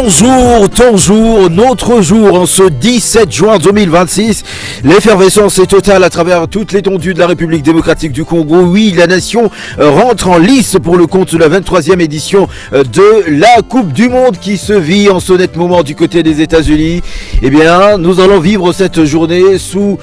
Ton jour, notre jour, en ce 17 juin 2026. L'effervescence est totale à travers toute l'étendue de la République démocratique du Congo. Oui, la nation rentre en lice pour le compte de la 23e édition de la Coupe du Monde qui se vit en ce net moment du côté des États-Unis. Eh bien, nous allons vivre cette journée sous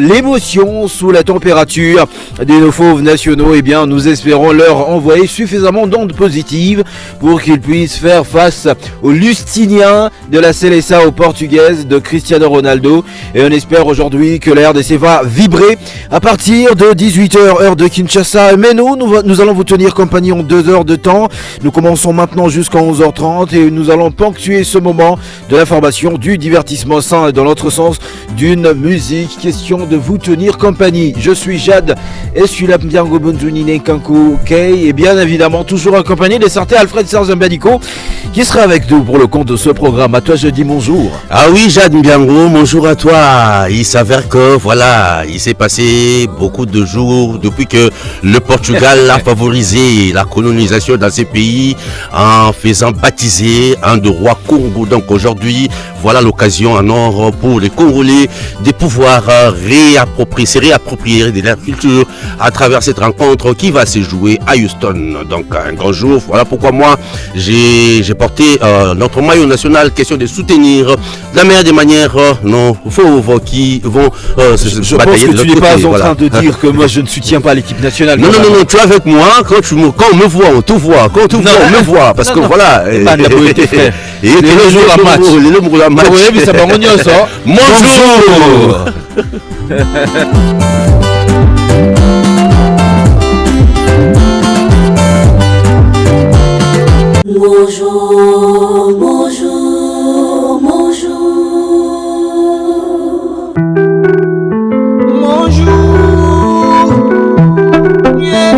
l'émotion, sous la température de nos fauves nationaux. Eh bien, nous espérons leur envoyer suffisamment d'ondes positives pour qu'ils puissent faire face aux Lustiniens de la Seleção portugaise de Cristiano Ronaldo. Et on espère aujourd'hui que la RDC va vibrer à partir de 18h heure de Kinshasa. Mais nous allons vous tenir compagnie en 2 heures de temps. Nous commençons maintenant jusqu'à 11h30 et nous allons ponctuer ce moment de l'information, du divertissement sain et dans l'autre sens d'une musique. Question de vous tenir compagnie. Je suis Jade et suis là Mbiango Bonzunine Kanko Kei et bien évidemment toujours accompagné de certain Alfred Sarzambadiko qui sera avec nous pour le compte de ce programme. À toi je dis bonjour. Ah oui Jade Mbiango, bonjour à toi. Il s'avère que voilà, il s'est passé beaucoup de jours depuis que le Portugal a favorisé la colonisation dans ces pays en faisant baptiser un de roi Congo. Donc aujourd'hui, voilà l'occasion en or pour les Congolais de pouvoir se réapproprier de leur culture à travers cette rencontre qui va se jouer à Houston. Donc un grand jour, voilà pourquoi moi j'ai porté notre maillot national, question de soutenir de la meilleure des manières nos fauves qui vont je batailler pense que tu n'es pas en train de dire que moi je ne soutiens pas l'équipe nationale. Non, tu es avec moi, quand on me voit, on te voit, quand on me voit, parce que voilà. Et le jour à match. Oui, mais ça va revenir ça. Bonjour. Bonjour, bonjour, bonjour. Bonjour, yeah.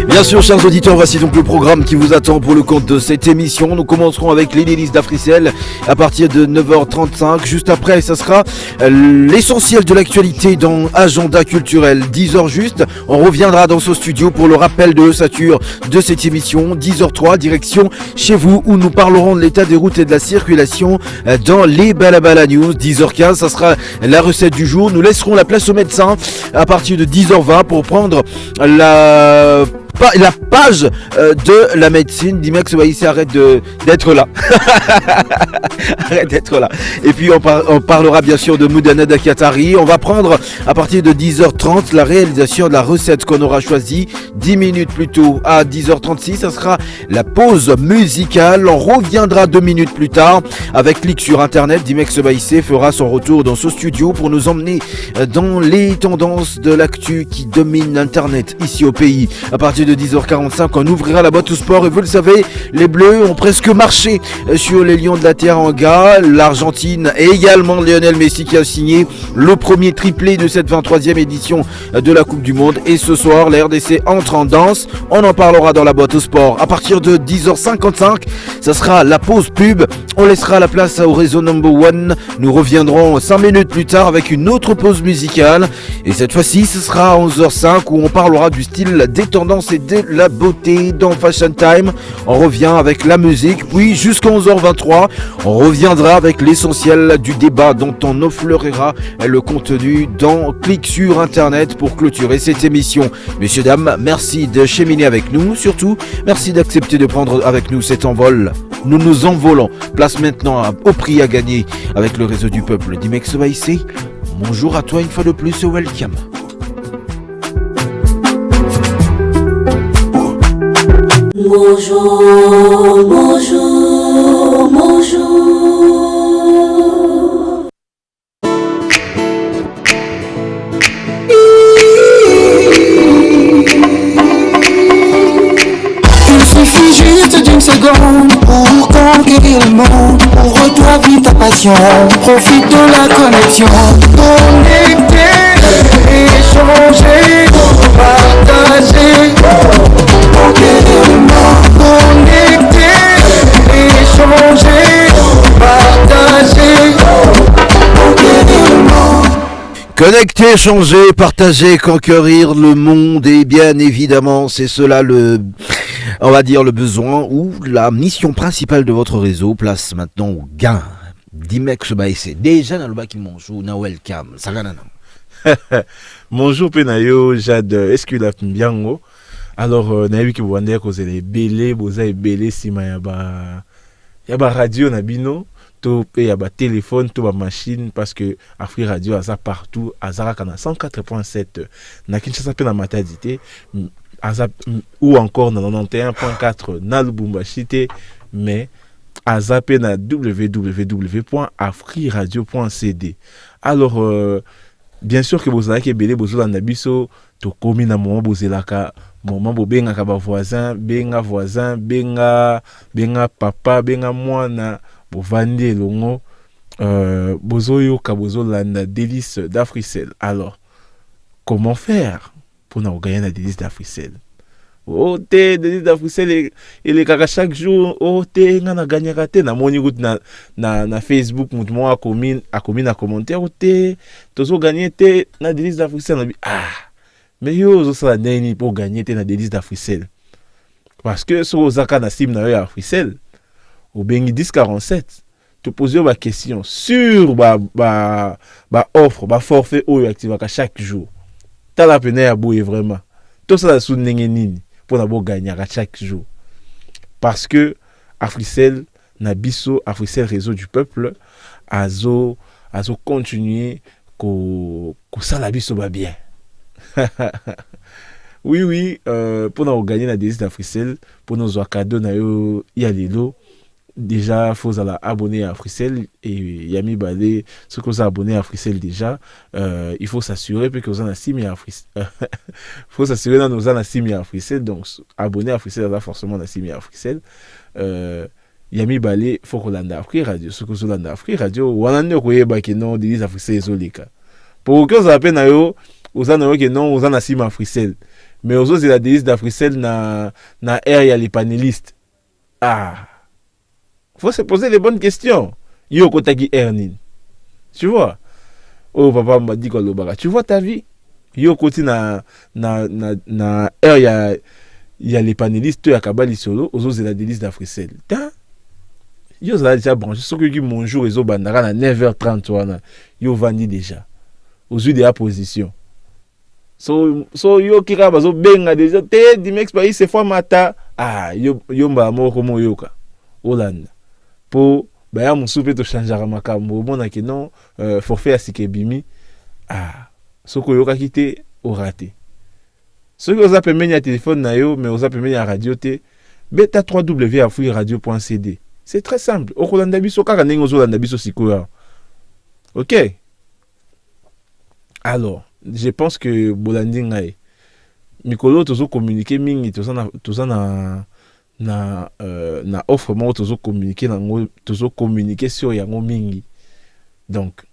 Bien sûr, chers auditeurs, voici donc le programme qui vous attend pour le compte de cette émission. Nous commencerons avec les délices d'Africel à partir de 9h35. Juste après, ça sera l'essentiel de l'actualité dans Agenda Culturel. 10h juste, on reviendra dans ce studio pour le rappel de l'ossature de cette émission. 10h03, direction chez vous où nous parlerons de l'état des routes et de la circulation dans les Balabala News. 10h15, ça sera la recette du jour. Nous laisserons la place aux médecins à partir de 10h20 pour prendre la page de la médecine. Dimax Obaïsé, arrête d'être là. Arrête d'être là. Et puis on parlera bien sûr de Moudana Dakatari. On va prendre à partir de 10h30 la réalisation de la recette qu'on aura choisie 10 minutes plus tôt à 10h36. Ça sera la pause musicale. On reviendra 2 minutes plus tard avec Clic sur Internet. Dimax Obaïsé fera son retour dans ce studio pour nous emmener dans les tendances de l'actu qui domine Internet ici au pays. À partir de 10h45, on ouvrira la boîte au sport et vous le savez, les Bleus ont presque marché sur les Lions de la Teranga. L'Argentine et également Lionel Messi qui a signé le premier triplé de cette 23e édition de la Coupe du Monde. Et ce soir, la RDC entre en danse. On en parlera dans la boîte au sport. À partir de 10h55, ça sera la pause pub. On laissera la place au réseau Number One. Nous reviendrons 5 minutes plus tard avec une autre pause musicale. Et cette fois-ci, ce sera à 11h05 où on parlera du style, des tendances et de la beauté dans Fashion Time. On revient avec la musique. Puis jusqu'à 11h23, on reviendra avec l'essentiel du débat dont on effleurera le contenu dans Clic sur Internet pour clôturer cette émission. Messieurs, dames, merci de cheminer avec nous. Surtout, merci d'accepter de prendre avec nous cet envol. Nous nous envolons. Place maintenant au prix à gagner avec le réseau du peuple. Dimex Obaïsé, bonjour à toi une fois de plus et welcome. Bonjour, bonjour, bonjour. Il suffit juste d'une seconde pour conquérir le monde. Ouvre-toi, vive ta passion, profite de la connexion. Connecter, échanger, partager. Conquérir le monde. Connecter, échanger, partager. Conquérir le monde. Connecter, échanger, partager, conquérir le monde et bien évidemment c'est cela on va dire le besoin ou la mission principale de votre réseau. Place maintenant au gain. Dimex Baïsé. Déjà dans le bac qui mange ou na welcome. Ça va non. Bonjour Penayo, Jade Escula Mbiango. Alors na que vous avez causé les belé, vous avez belé si yaba radio na bino. Il y a un téléphone, il y a une machine, parce que Afrique Radio a ça partout, à Zara 104.7, na Kinshasa pe na Matadité, ou encore na 91.4 na Lubumbashi, mais à zappé na www.afriradio.cd. Alors, bien sûr que vous avez que belé, vous avez nabiso, to komi na moment bozelaka, moment bo benga ka ba voisin, benga papa, benga mwana. Bovandi longo bozoyo kabozolanda délice d'Africel. Alors comment faire pour nous gagner la délice d'Africel? Oh te délice d'Africel et les kaka chaque jour oh te ngana gagner raté na moni route na Facebook mouvement a commis na commentaire oh te tozo gagner te na délice d'Africel. Mais yo zo ça neni pour gagner te na délice d'Africel parce que so zaka na sim na yo Africel au bengi 1047 te poser ma question sur offre forfait ou active chaque jour t'as la peine à bouiller vraiment tout ça sous nini pour na gagner à chaque jour parce que Africel na biso Africel réseau du peuple azo continuer ko ça la biso va bien. Oui pour nous gagner la délice d'Africel pour nos cadeaux na yo ya lelo. Déjà, il faut abonner à Africel et Yami Balé, ceux qui sont abonnés à Africel déjà, il faut s'assurer que vous en avez 6 000 à Africel. Il faut s'assurer que nous en avons 6 000 à Africel, donc abonner à Africel, là forcément à 6 000 à Africel. Yami Balé, il faut qu'on ait Afrique Radio, ceux qui sont dans Afrique Radio, ou on a que non, des Africel isolés. Pour que vous appelez vous en avez que non, vous en avez 6 000 à Africel. Mais aux autres, c'est la délice d'Africel, na R, il y a les panélistes. Faut se poser les bonnes questions. Yo kotaki Ernin. Tu vois? Oh papa m'a dit kolobaka. Tu vois ta vie? Yo koti na R il y a les panélistes ya kabali solo, aux autres la délice d'Africel. Yo ça déjà branché ce que mon jour ezo bandara na 9h30 wana. Yo vandi déjà. Aux yeux de la position. So yo kira bazo benga déjà te Dimex Paris c'est fois mata. Yo mba moko mo yoka. Hollande. Pour baya musupe to changer makambo mona ke non forfait à sikebimi soko yoka kité au raté ce que vous appelez menya téléphone na yo mais vous appelez menya radio te beta www.afriradio.cd. C'est très simple okolanda biso kaka ndenge ozolanda biso sikoya. OK, alors je pense que bolandi ngai mikolo tozo communiquer mingi toza na offre mo tozo communiquer sur yango mingi, donc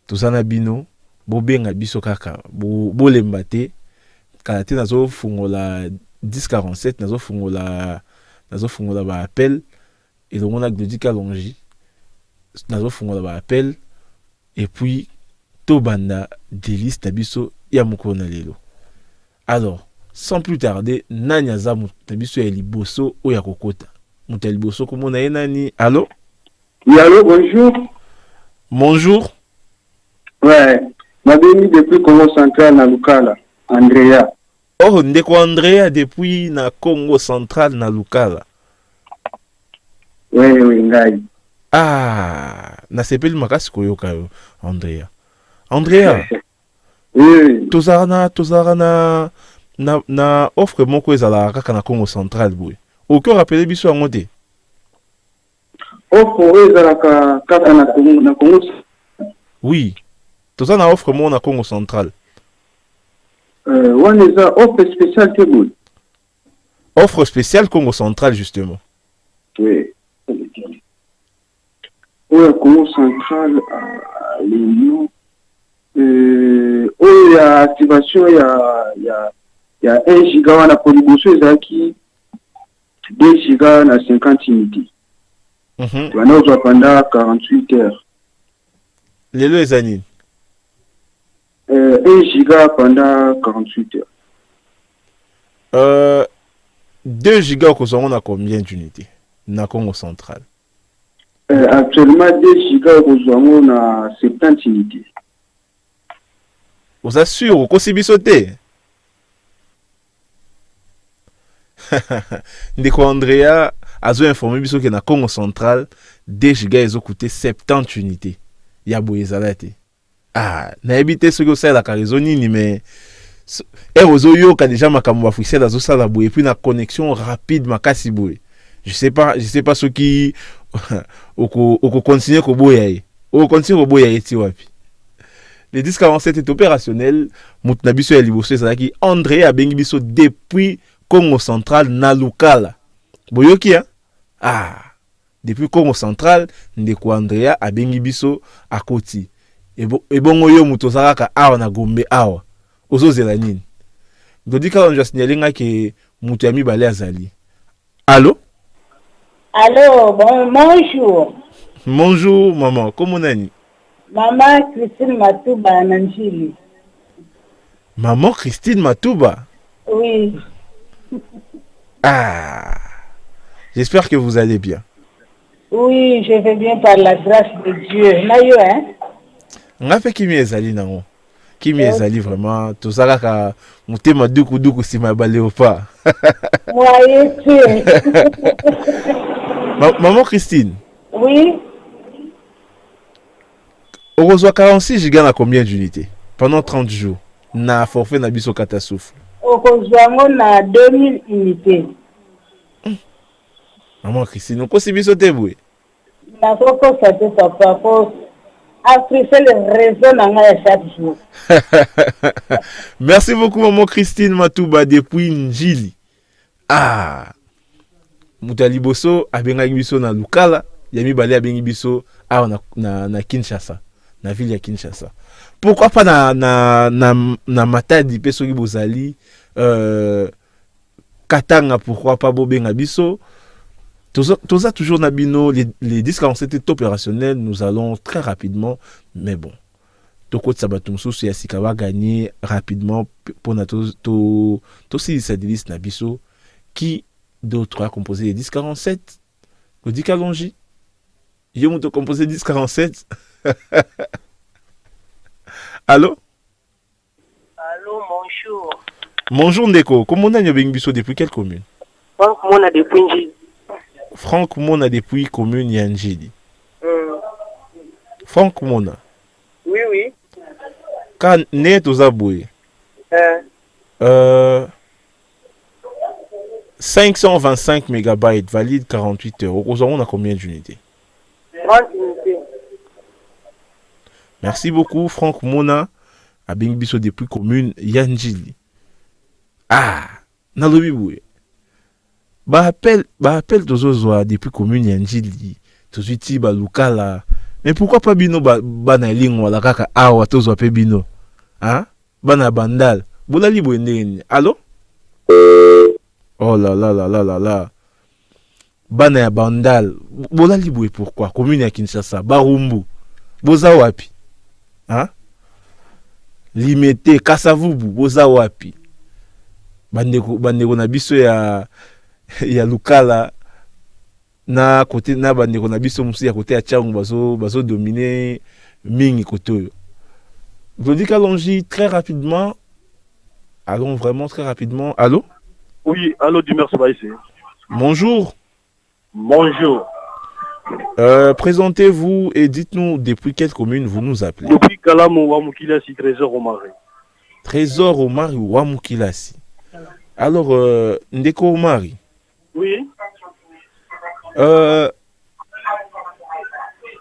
tozana bino bobenga biso kaka bolemba te kala te nazo fungola 1047 nazo fungola ba appel et le monde a Glodica Longi nazo fungola ba appel et puis tobanda délice na biso ya mokona lelo. Alors sans plus tarder, nani azamu tabiso ya liboso o ya kokota. Muta liboso komona ye nani? Allô? Oui, allô, bonjour. Bonjour. Ouais, m'a béni depuis Congo Central na Lukala, Andrea. Oh, ndeko Andrea depuis na Congo Central na Lukala. Oui, ngai. Na sepeli makasi koyoka yo, Andrea. Andrea. Oui. Tozara na offre moko ezala kaka na Congo Central boy. Aucun rappelé biso yango te. Offre ezala kaka na Congo. Oui. Toza na offre moko na Congo Central. On eza offre spéciale te boy. Offre spéciale Congo Central justement. Oui. Congo Central à l'Union. Il y a activation, il y a 1 giga na Poliboso ezaki 2 giga na 50 unités. Pendant 48 heures. Lelo ezani. 1 giga pendant 48 heures. 2 gigas on a combien d'unités na Congo central? Actuellement, 2 gigas on a 70 unités. Vous assure, au Kosibisote. Ndeko Andrea a informé que na Congo central 2 gigas ils ont coûté 70 unités. Ya boyezalate. Ah, na habité ce que c'est la carizoni mais ozoyo ka déjà makambo afrisel azo sala boye puis na connexion rapide makasi boye. Je sais pas ce qui oko continuer ko boya. O continuer ko boya eti wapi. Le 1047 est opérationnel. Moutna biso ya liboso ezalaki André abengi biso depuis Congo central na Lukala. Boyoki hein? Ah, depuis Congo central ndeko Andrea abengi biso akoti. Ebongo yo muto zalaka awa na Gombe awa. Ozozela nini? Dodika on just signaler que muto ya mibale azali. Allô? Allô, bonjour. Bonjour maman, comment nani? Maman Christine Matouba Nanjili. Maman Christine Matouba? Oui. Ah, j'espère que vous allez bien. Oui, je vais bien par la grâce de Dieu. Nayo, hein? On a fait qui m'ezali nango. Qui m'ezali vraiment. Tout ça là ka mutema duku si ma balé ou pas. Moi, tu. Maman Christine. Oui. On reçoit 46 gigas à combien d'unités? Pendant 30 jours. Na forfait na biso catastrophe. Au rejoint na 2000 unités. Maman Christine, on peut biso te boué. Na koko ça te papa pour apprécier le réseau na chaque jour. Merci beaucoup maman Christine Matouba depuis Njili. Ah. Mutali boso abenga biso na Lukala, yami balé abengi biso na Kinshasa, na ville ya Kinshasa. Pourquoi pas na Matadi pe soki bozali Katanga, pourquoi pas bobenga biso? Toza toujours nabino les 1047 est opérationnel, nous allons très rapidement, mais bon. Toko Tsabatumso ya sikawa gagner rapidement pour na to si ça délice na biso qui d'autres a composé les 1047. Le dit Kalonji. Yo muto composé 1047. Allô? Allô, bonjour. Bonjour Ndeko. Comment on a biso depuis quelle commune? Franck Mona depuis Njili. Franck Mona depuis commune Yanjili. Franck Mona. Oui, oui. Quand net aux aboués. 525 mégabytes valide 48 heures. Aujourd'hui, on a combien d'unités? 30 unités. Merci beaucoup, Franck Mona. A Biso depuis commune Yanjili. Ah, Nalobi Boué. Appel Tozozoa depuis commune Yanjili. Tozuiti Lukala. Mais pourquoi pas Bino Bana Lingwa la kaka awa Tozoa pe Bino? Hein? Bana Bandal. Bolali Boué. Allô? Oh là là là là là là. Bana ya Bandal. Bolali Boué pourquoi? Commune ya Kinshasa. Barumbu. Boza wapi? Hein? Limité. Kasavubu. Boza wapi? Bandeko na biso ya Lukala. Na côté na bandeko na biso musi ya côté ya Tchangu bazo dominer mingi koto. Je dis qu'allons-y très rapidement. Allons vraiment très rapidement. Allô? Oui, allô, Dumer Sobaïsé. Bonjour. Bonjour. Présentez-vous et dites-nous depuis quelle commune vous nous appelez. Depuis Kalamo Wamukilasi, Trésor Omari. Trésor Omari Wamukilasi. Alors, Ndeko Omari. Oui.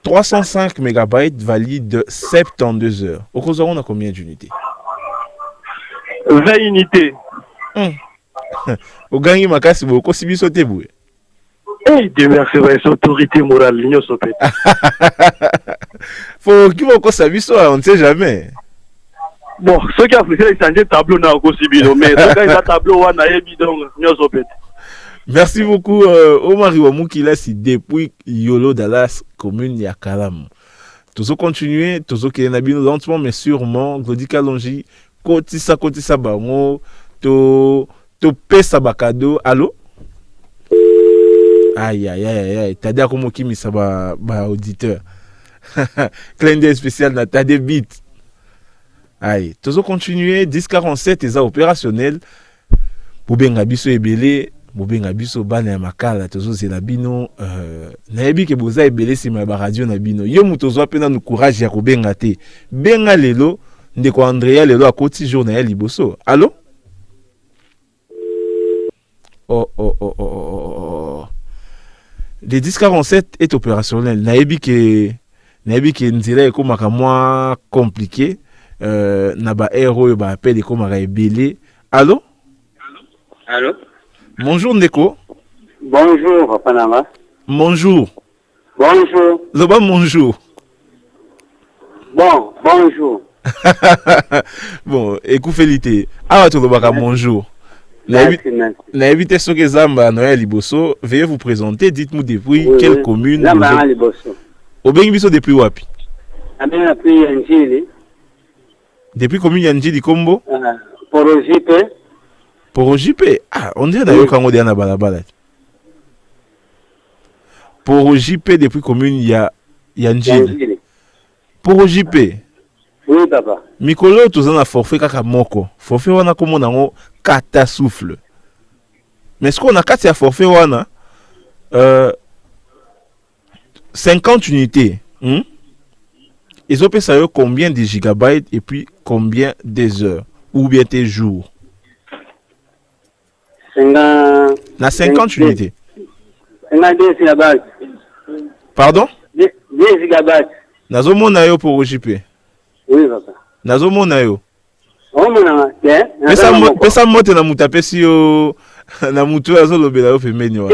305 mégabytes valide 72 heures. Au cause on a combien d'unités? 20 unités. Au gagné makasi beaucoup si biso te boué. Eh, Dumer Sobaïsé, autorité morale, l'union sopet. Faut qu'il va ça biso, on ne sait jamais. Bon, ceux qui ont fait changer tableau na Okosibino, mais ceux qui ont tableau wana ebidon, l'union sopet. Merci beaucoup, Omari Wamukilasi, depuis Yolo Dallas, commune Yakalam. Tozo continuer, tozo ke na bino lentement mais sûrement. Glody Kalonji, kotisa bango, to pesa bakado. Allô? Aïe. T'as comme qui misa ba auditeur. Clin d'œil spécial na t'as des beats. Aïe, tozo continuer 1047 eza opérationnel. Bobenga biso ebele, bobenga biso bana ya makala tozo zela bino nayebi ke boza ebele sima ba radio na bino. Yo mutozo apena no courage ya kobenga te. Benga lelo ndeko Andrea lelo akoti jour na ya liboso. Allô? Oh. Le 1047 est opérationnel. Nayebi ke nzela ekomaka moins compliqué. Na ba héros ba appel ekomaka ebele. Allô? Allô? Bonjour Ndeko. Bonjour, Papa Nama. Bonjour. Bonjour. Loba bonjour. Bonjour. Bon, écoutez, ah, tu loba bonjour. La invitation que Zamba Noël Liboso, veuillez vous présenter, dites-nous depuis quelle commune. Zamba Liboso. Obengi biso depuis wapi? Depuis Yanjili. Depuis commune Yanjili Kombo? Porojipe. Porojipe? Ah, on dirait d'ailleurs quand on est à balabala. Porojipe depuis commune Yanjili. Porojipe. Oui, papa. Mikolo tozana forfait kaka moko. Forfait wana komo nango kata souffle. Mais ce qu'on a kati ya forfait wana 50 unités. Ils ont payé combien de gigabytes et puis combien des heures ou bien des jours? Na 50 unités. Pardon? 10 gigabytes. Nazomona yo pour OJP. Oui, papa. Nazomona yo. Pesa mote na mutapesi yo na mutu azolobela yo pembeni wa.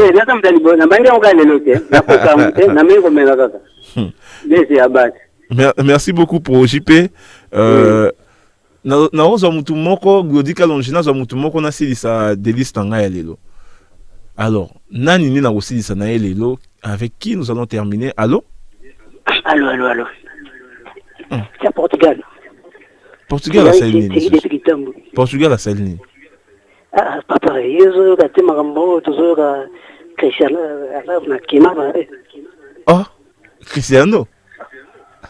Merci beaucoup pour OJP. Na ozo mutu moko Glody Kalonji na zo mutu moko na silisa de liste nga ya lelo. Alors, nani ni na osilisa na ya lelo avec qui nous allons terminer? Allô? Allô. C'est Portugal. Portugal a saline. Portugal a saline. Ah, papa, yezo gati magambo tozo ga Cristiano na kimama. Oh, Cristiano.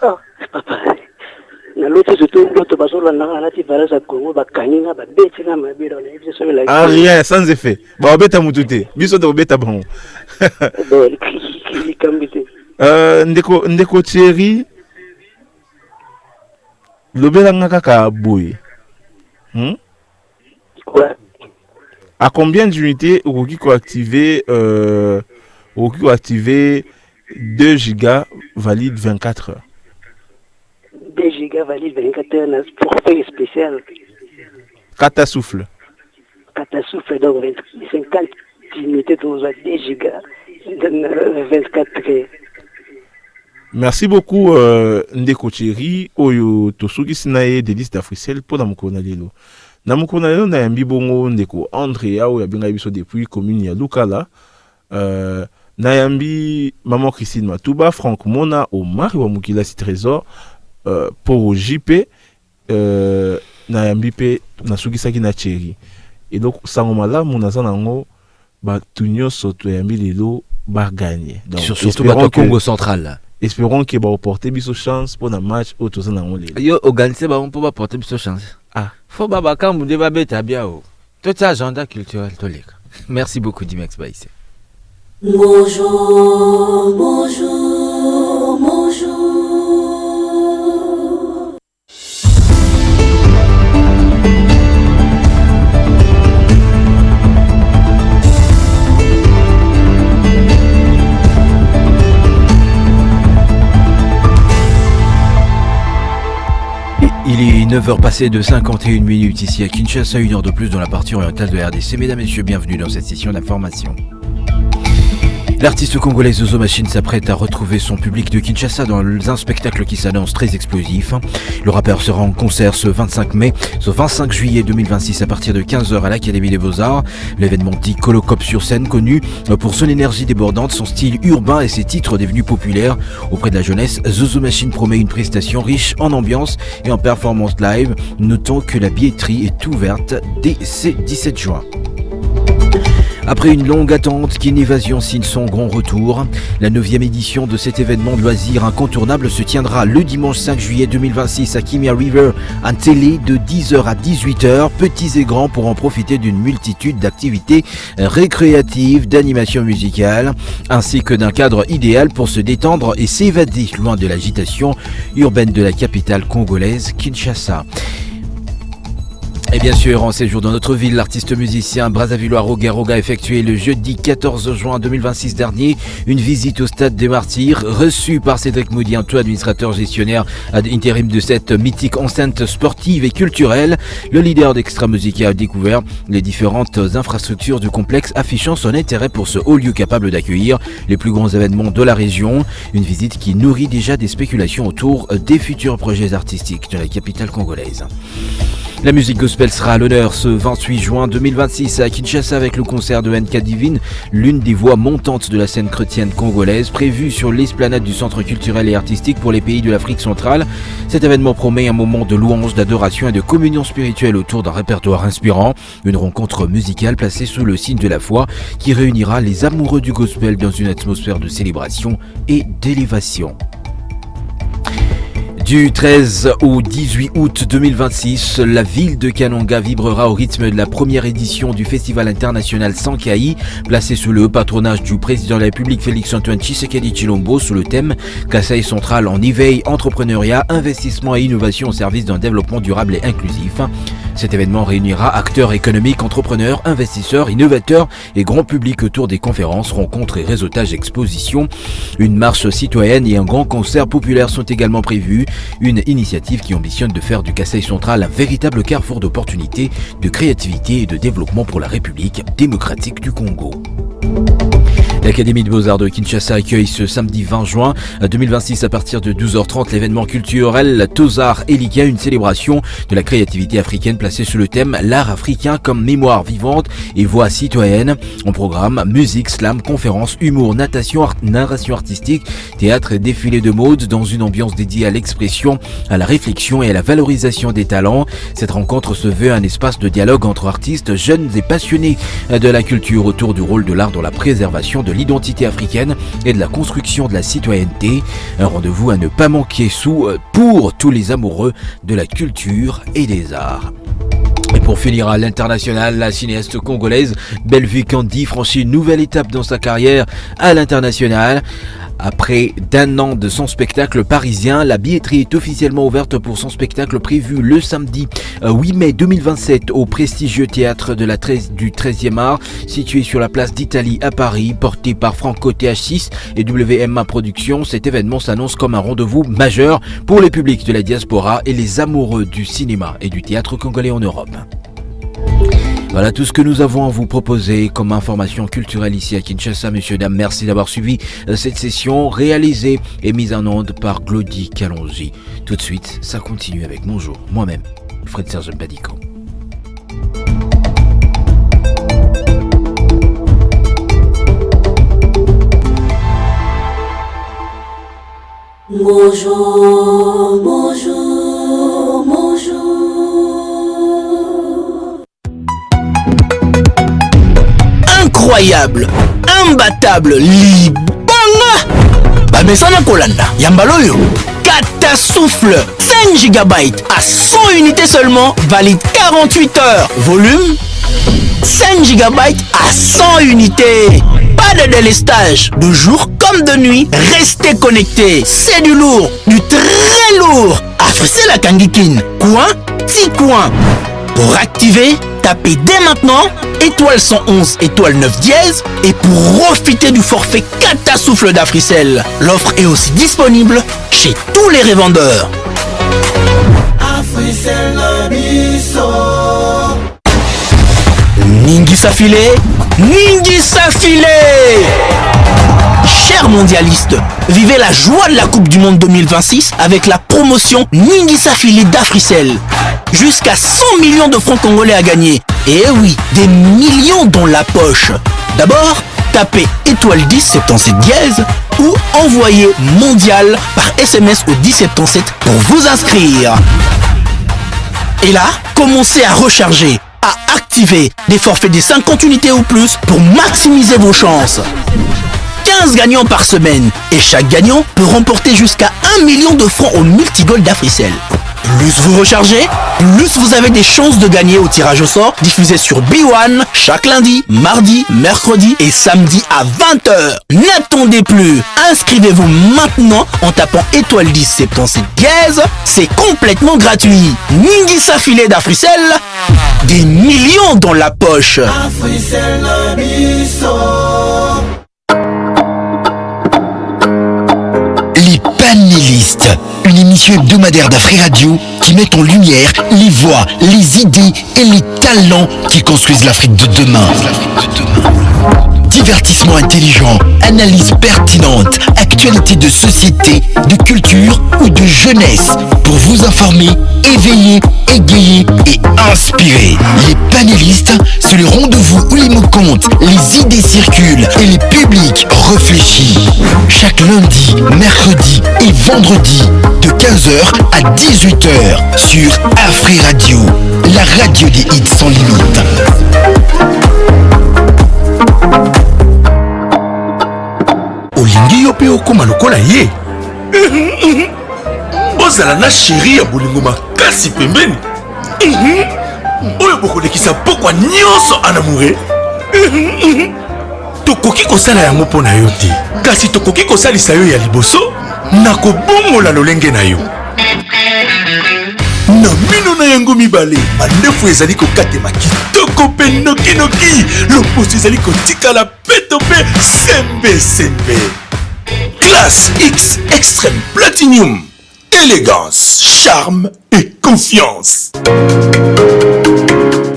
Oh, papa. Na loto to basola na ti varasa Congo bakanyinga ba beti na mabiro na biso la. Ah, rien sans effet. Ba beta mutute. Biso to beta bon. Bon, qui kambite. Ndeko Thierry lobela nga kaka boy. Ouais. À combien d'unités Okoki ko activer 2 gigas valide 24 heures. 2 gigas valide 24 heures na forfait spécial. Catasouffle. Donc 50 unités dans 2 gigas 24 heures. Merci beaucoup Ndeko Thierry oyo tosuki sinaye de liste d'Africel pour na mukona lelo. Na mukona lelo na yambi bongo Ndeko Andrea oyo abinga biso depuis commune ya Lukala. Na yambi maman Christine Matuba, Franck Mona, Omar wa Mukila si Trésor pour JP na yambi pe na suki saki na Thierry. Et donc sangomala munaza nango ba tunyo soto yambi lelo ba gagner. Donc surtout ba Congo central. Espérons qu'il va porter biso chance pour le match au tour en ligne. Yo organiser ba on peut pas porter biso chance. Ah, faut ba kambu de ba beta bien o. Tout agenda culturel to leka. Merci beaucoup Dimex Baïse. Bonjour. Il est 9h passées de 51 minutes ici à Kinshasa, 1 heure de plus dans la partie orientale de RDC. Mesdames et messieurs, bienvenue dans cette session d'information. L'artiste congolaise Zozo Machine s'apprête à retrouver son public de Kinshasa dans un spectacle qui s'annonce très explosif. Le rappeur sera en concert ce 25 juillet 2026 à partir de 15h à l'Académie des Beaux-Arts. L'événement dit Colocop sur scène, connu pour son énergie débordante, son style urbain et ses titres devenus populaires auprès de la jeunesse. Zozo Machine promet une prestation riche en ambiance et en performance live. Notons que la billetterie est ouverte dès ce 17 juin. Après une longue attente, Kin Évasion signe son grand retour. La 9e édition de cet événement de loisirs incontournable se tiendra le dimanche 5 juillet 2026 à Kimia River, à Télé, de 10h à 18h. Petits et grands pourront profiter d'une multitude d'activités récréatives, d'animation musicale, ainsi que d'un cadre idéal pour se détendre et s'évader loin de l'agitation urbaine de la capitale congolaise, Kinshasa. Et bien sûr, en séjour dans notre ville, l'artiste musicien brazzavillois Roga Roga a effectué le jeudi 14 juin 2026 dernier une visite au Stade des Martyrs, reçue par Cédric Moudianto, administrateur gestionnaire intérim de cette mythique enceinte sportive et culturelle. Le leader d'Extra Musica a découvert les différentes infrastructures du complexe, affichant son intérêt pour ce haut lieu capable d'accueillir les plus grands événements de la région. Une visite qui nourrit déjà des spéculations autour des futurs projets artistiques de la capitale congolaise. La musique gospel sera à l'honneur ce 28 juin 2026 à Kinshasa avec le concert de NK Divine, l'une des voix montantes de la scène chrétienne congolaise, prévue sur l'esplanade du Centre culturel et artistique pour les pays de l'Afrique centrale. Cet événement promet un moment de louange, d'adoration et de communion spirituelle autour d'un répertoire inspirant, une rencontre musicale placée sous le signe de la foi qui réunira les amoureux du gospel dans une atmosphère de célébration et d'élévation. Du 13 au 18 août 2026, la ville de Kananga vibrera au rythme de la première édition du Festival international Sankai, placé sous le patronage du président de la République Félix-Antoine Tshisekedi Tshilombo sous le thème Kasaï central en éveil, entrepreneuriat, investissement et innovation au service d'un développement durable et inclusif. Cet événement réunira acteurs économiques, entrepreneurs, investisseurs, innovateurs et grand public autour des conférences, rencontres et réseautages expositions. Une marche citoyenne et un grand concert populaire sont également prévus. Une initiative qui ambitionne de faire du Kasaï central un véritable carrefour d'opportunités, de créativité et de développement pour la République démocratique du Congo. L'Académie de Beaux-Arts de Kinshasa accueille ce samedi 20 juin 2026 à partir de 12h30 l'événement culturel Tozar Elika, une célébration de la créativité africaine placée sous le thème l'art africain comme mémoire vivante et voix citoyenne. En programme, musique, slam, conférences, humour, natation, narration artistique, théâtre et défilé de mode dans une ambiance dédiée à l'expression, à la réflexion et à la valorisation des talents. Cette rencontre se veut un espace de dialogue entre artistes, jeunes et passionnés de la culture autour du rôle de l'art dans la préservation de l'identité africaine et de la construction de la citoyenneté. Un rendez-vous à ne pas manquer pour tous les amoureux de la culture et des arts. Et pour finir à l'international, la cinéaste congolaise Bellevue Candy franchit une nouvelle étape dans sa carrière à l'international. Après d'un an de son spectacle parisien, la billetterie est officiellement ouverte pour son spectacle prévu le samedi 8 mai 2027 au prestigieux théâtre du 13e art, situé sur la place d'Italie à Paris, porté par Franco TH6 et WMA Productions. Cet événement s'annonce comme un rendez-vous majeur pour les publics de la diaspora et les amoureux du cinéma et du théâtre congolais en Europe. Voilà tout ce que nous avons à vous proposer comme information culturelle ici à Kinshasa. Messieurs, dames, merci d'avoir suivi cette session réalisée et mise en onde par Glody Kalonji. Tout de suite, ça continue avec mon jour, moi-même, Fred Serge Mbadiko. Bonjour, bonjour, bonjour. Incroyable, imbattable, libanga bamesana kolanda yambaloyo Catasouffle 5 GB à 100 unités seulement, valide 48 heures. Volume 5 GB à 100 unités. Pas de délestage, de jour comme de nuit, restez connectés. C'est du lourd, du très lourd. Africell la Kangikin, coin, petit coin. Pour activer, tapez dès maintenant étoile 111 étoile 9 dièse et pour profiter du forfait Catasouffle d'Africell. L'offre est aussi disponible chez tous les revendeurs. Africell na biso. Ningi Safilé, Ningi Safilé. fiers mondialistes. Vivez la joie de la Coupe du Monde 2026 avec la promotion Ningisa Filet d'Africell. Jusqu'à 100 millions de francs congolais à gagner. Et oui, des millions dans la poche. D'abord, tapez étoile 10 77 dièse ou envoyez mondial par SMS au 1077 pour vous inscrire. Et là, commencez à recharger, à activer des forfaits des 50 unités ou plus pour maximiser vos chances. 15 gagnants par semaine et chaque gagnant peut remporter jusqu'à 1 million de francs au multigol d'Africell. Plus vous rechargez, plus vous avez des chances de gagner au tirage au sort diffusé sur B1 chaque lundi, mardi, mercredi et samedi à 20h. N'attendez plus, inscrivez-vous maintenant en tapant étoile 10 77 dièse, c'est complètement gratuit. Ningisa Filet d'Africell, des millions dans la poche. Les panélistes, une émission hebdomadaire d'Afri Radio qui met en lumière les voix, les idées et les talents qui construisent l'Afrique de demain. Divertissement intelligent, analyse pertinente, actualité de société, de culture ou de jeunesse pour vous informer, éveiller, égayer et inspirer. Les panélistes, c'est le rendez-vous où les mots comptent, les idées circulent et les publics réfléchissent. Chaque lundi, mercredi et vendredi de 15h à 18h sur Afri Radio, la radio des hits sans limite. olingi yo pe okoma lokola ye ozala na sheri ya bolingo makasi pembeni oyo bokolekisa pokwa nyonso anamure tokoki kosala yango mpo na yo te kasi tokoki kosalisa yo ya liboso na kobongola lolenge na yo na mino na yango mibale mandefu ezali kokatema kitoko mpe nokinoki loposo ezali kotikala peto mpe sembe classe X extrême platinum, élégance, charme et confiance.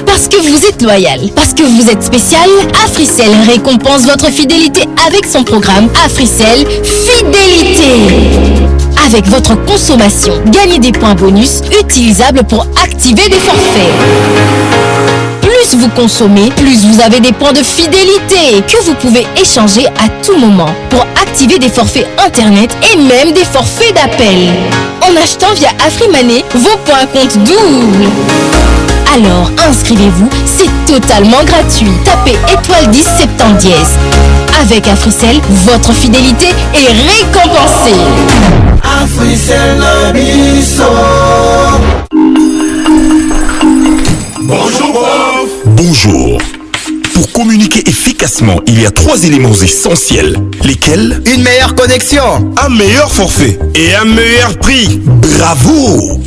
Parce que vous êtes loyal, parce que vous êtes spécial, Africell récompense votre fidélité avec son programme Africell Fidélité. Avec votre consommation, gagnez des points bonus utilisables pour activer des forfaits. Plus vous consommez, plus vous avez des points de fidélité que vous pouvez échanger à tout moment pour activer des forfaits internet et même des forfaits d'appel. En achetant via AfriMoney, vos points comptent double. Alors inscrivez-vous, c'est totalement gratuit. Tapez étoile 10 70 dièse. Avec Africell, votre fidélité est récompensée. Africell Bonjour prof. Bonjour. Pour communiquer efficacement, il y a 3 éléments essentiels. Lesquels? Une meilleure connexion, un meilleur forfait et un meilleur prix. Bravo.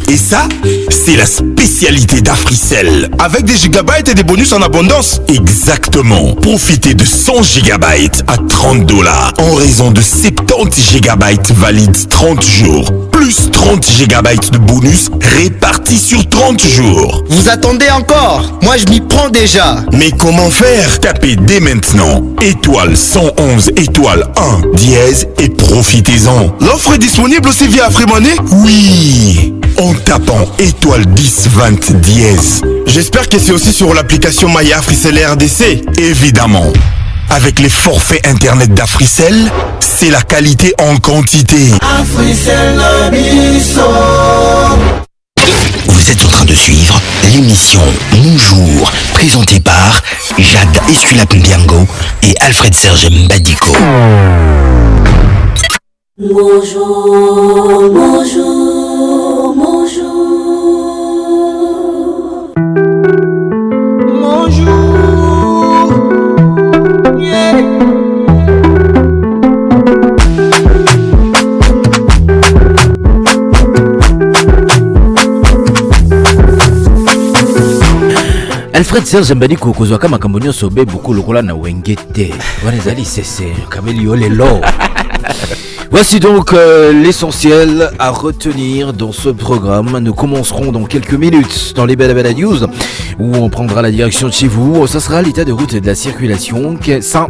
Et ça, c'est la spécialité d'Africell. Avec des gigabytes et des bonus en abondance. Exactement. Profitez de 100 gigabytes à $30 en raison de 70 gigabytes valides 30 jours. Plus 30 gigabytes de bonus répartis sur 30 jours. Vous attendez encore? Moi je m'y prends déjà. Mais comment faire? Tapez dès maintenant étoile 111 étoile 1 dièse et profitez-en. L'offre est disponible aussi via AfriMoney? Oui, en tapant étoile 10 20 dièse. J'espère que c'est aussi sur l'application Maya Africell RDC. Évidemment. Avec les forfaits internet d'Africell, c'est la qualité en quantité. Africell Vous êtes en train de suivre l'émission Bonjour, présentée par Jade Esculap-Ndiango et Alfred Serge Mbadiko. Bonjour, bonjour, bonjour. Bonjour, yeah. Alfred Serge Mbadiko kozwaka makambo nyonso be beaucoup lokola na wengete wana ezali sese kameli yo lelo Voici donc l'essentiel à retenir dans ce programme. Nous commencerons dans quelques minutes dans les Bella News où on prendra la direction de chez vous. Ça sera l'état de route et de la circulation. Ça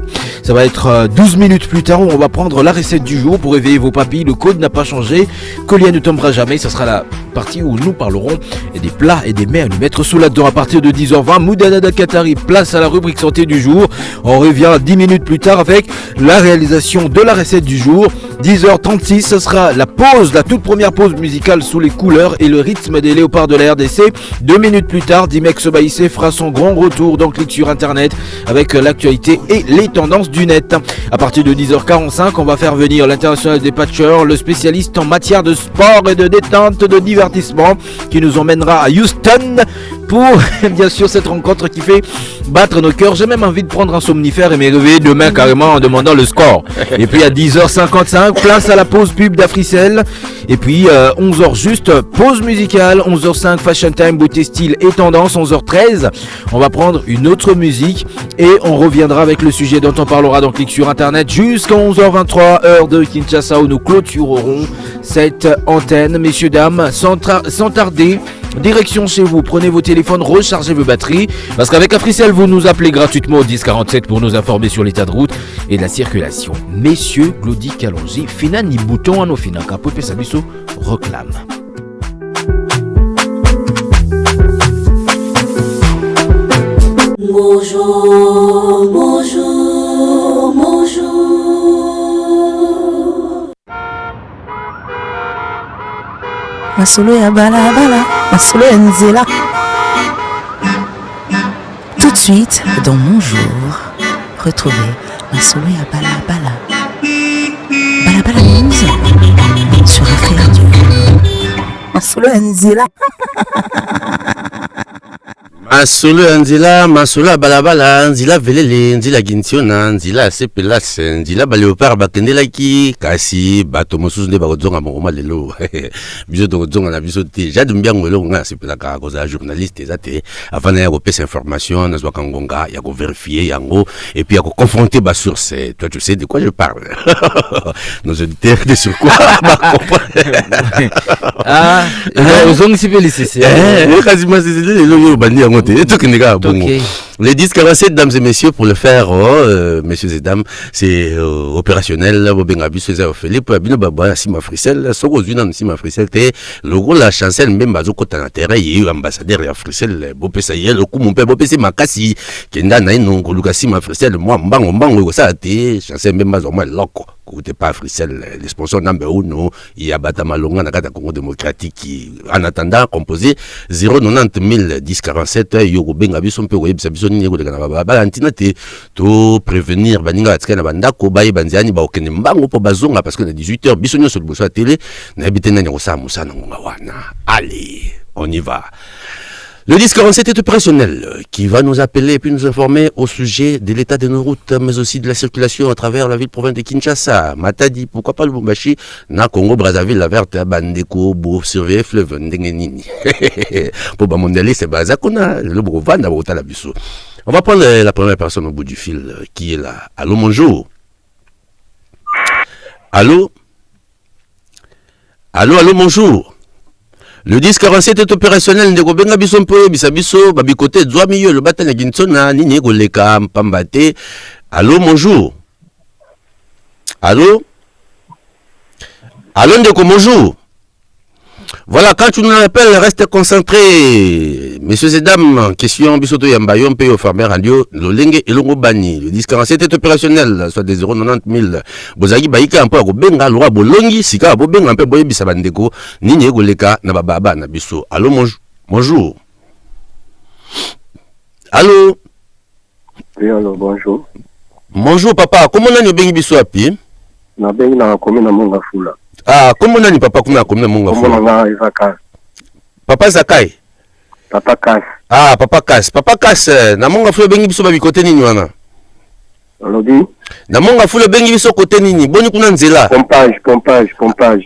va être 12 minutes plus tard où on va prendre la recette du jour pour éveiller vos papilles. Le code n'a pas changé. Collier ne tombera jamais. Ça sera la partie où nous parlerons des plats et des mets à nous mettre sous la dent à partir de 10h20. Moudanada Qatari, place à la rubrique santé du jour. On revient 10 minutes plus tard avec la réalisation de la recette du jour. 10h36, ce sera la pause, la toute première pause musicale sous les couleurs et le rythme des léopards de la RDC. 2 minutes plus tard, Dimex Baïsé fera son grand retour dans Clic sur Internet avec l'actualité et les tendances du net. À partir de 10h45, on va faire venir l'international des patchers, le spécialiste en matière de sport et de détente, de divertissement, qui nous emmènera à Houston pour bien sûr cette rencontre qui fait battre nos cœurs. J'ai même envie de prendre un somnifère et me réveiller demain carrément en demandant le score. Et puis à 10h55, place à la pause pub d'Africel. Et puis 11h juste, pause musicale. 11h05, Fashion Time, beauté, style et tendance. 11h13, on va prendre une autre musique et on reviendra avec le sujet dont on parlera dans Clic sur Internet jusqu'à 11h23, heure de Kinshasa, où nous clôturerons cette antenne. Messieurs, dames, sans tarder, direction chez vous, prenez vos téléphones, rechargez vos batteries, parce qu'avec Africel, vous nous appelez gratuitement au 1047 pour nous informer sur l'état de route et de la circulation. Messieurs, Glody Kalonji, fina ni bouton à nos fina, capote Sabiso reclame. Bonjour, bonjour, bonjour. Masolo ya balabala, masolo ya nzela. Tout de suite, dans Mon Jour, retrouvez Masolo ya balabala. Balabala News sur Afrique Radio. Masolo ya nzela. Masolo balabala, nzila velele, nzila gintiona, nzila sepelas, nzila baleopard bakendelaki, kasi bato mosusu nde bakozonga mongoma lelo. Biso tokozonga na biso te. Jadu mbiango lelo nga sepelaka koza journaliste ezate avant ya kopesa information na zwaka ngonga ya ko vérifier yango et puis ya ko confronter ba source. Toi tu sais de quoi je parle. Nos auditeurs de sur quoi Ah, ozongi sipeli sisi. Quasiment c'est lelo yo bandi yango. Les 10-47, dames et messieurs, pour le faire, messieurs et dames, c'est opérationnel. Philippe, Sima Frissel, Sogozuna, Sima Frissel, le gros la chancelle, même Bazoko Tanatere, il y a eu ambassadeur à Frissel, Bopessaye, le coup, mon père Bopessé Makasi, Kenda Naino, Lucasima Frissel, moi, Mbango, ça a été, chancelle, même Bazoma, Loco. Écoutez pas Frissel, les sponsors number 1, il y a Batamalonga, Nakata Congo démocratique qui, en attendant, composé 090 1047, Yogo Benga Bison, Web Sabison, Yogo de Ganaba, Balantina, to prévenir Baninga, Tkana Banda, Kobaye, Banziani, Baokene, Mbango, pour Bazonga, parce que à 18h, Bissonio sur le bourse à télé, n'habitez Nanyarosa, Moussa, Nangawana. Allez, on y va. Le 1047 est opérationnel, qui va nous appeler et puis nous informer au sujet de l'état de nos routes, mais aussi de la circulation à travers la ville-province de Kinshasa. Matadi, pourquoi pas le Bumbashi, na Congo, Brazzaville, la verte, Bandeko, Bourg, surveiller fleuve, Ndengenini. Pour Bamondeli, c'est Bazakuna, le Brouvan, d'Abota la Bissou. On va prendre la première personne au bout du fil, qui est là. Allô, bonjour. Allô? Allô, bonjour. Le 1047 est opérationnel de Gobenga Bisompo, Bisabiso, Babikote, Zouamiyo, le Batana Ginsona, Nini Goleka, Pambate. Allô, bonjour. Allô? Allô, Ndeko, bonjour. Voilà, quand tu nous appelles, reste concentré. Messieurs et dames, question Bisoto Yambayon, paye au farmer radio, Lolenge et Longo Bani. Le 1047 est opérationnel, soit des 090 000. Bozagi Baïka, un peu à Gobenga, Lora Bolongi, Sika, Bobenga, un peu Boye Bisabandeko, Nini Goleka, Nababa, Nabiso. Allô, bonjour. Allô? Oui, allô, bonjour. Bonjour, papa. Comment on a Bengi Biso à pied? Na Bengi na commune Monga Fula. Ah, comment on a papa comme la commune Monga Fula? Comment on a Papa Zakai? Papa Kas. Ah, Papa Kas. Papa Kas, na Monga Fula Bengi Biso babi côté nini wana? Alobi? Na Monga Fula Bengi Biso côté nini? Boni kuna nzela? Pompage.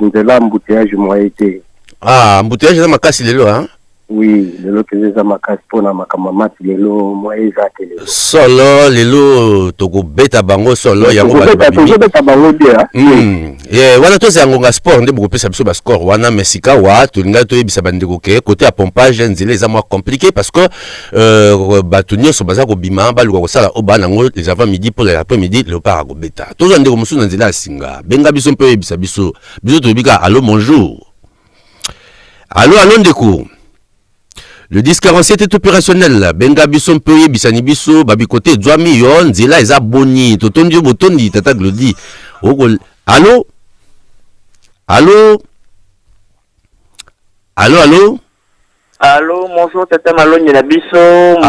Nzela, embouteillage, moi été. Ah, embouteillage na makasi lelo, hein? Oui, lelo kezeza makasi pona makamamati lelo moeza tele. Solo lelo toko beta bango solo yango beta bango bien. Wana to se ngonga sport nde boko pesa biso ba score wana mesika wa tulinga to yebisa bandeko ke côté à pompage nzela eza moins compliqué parce que bato nyonso baza ko bima ba luka ko sala o bana ngo les avant midi pour l'après-midi le para ko beta. Tozo ndeko musu nzela singa benga biso mpe yebisa biso to bika allo bonjour. Allo ndeko. Le 1047 est opérationnel. Benga biso mpe bisani biso babi côté Dwami yo nzela eza boni. Totondi botondi tata Glody. Allô? Allô? Allô? Allô, bonjour tata Malongi na biso.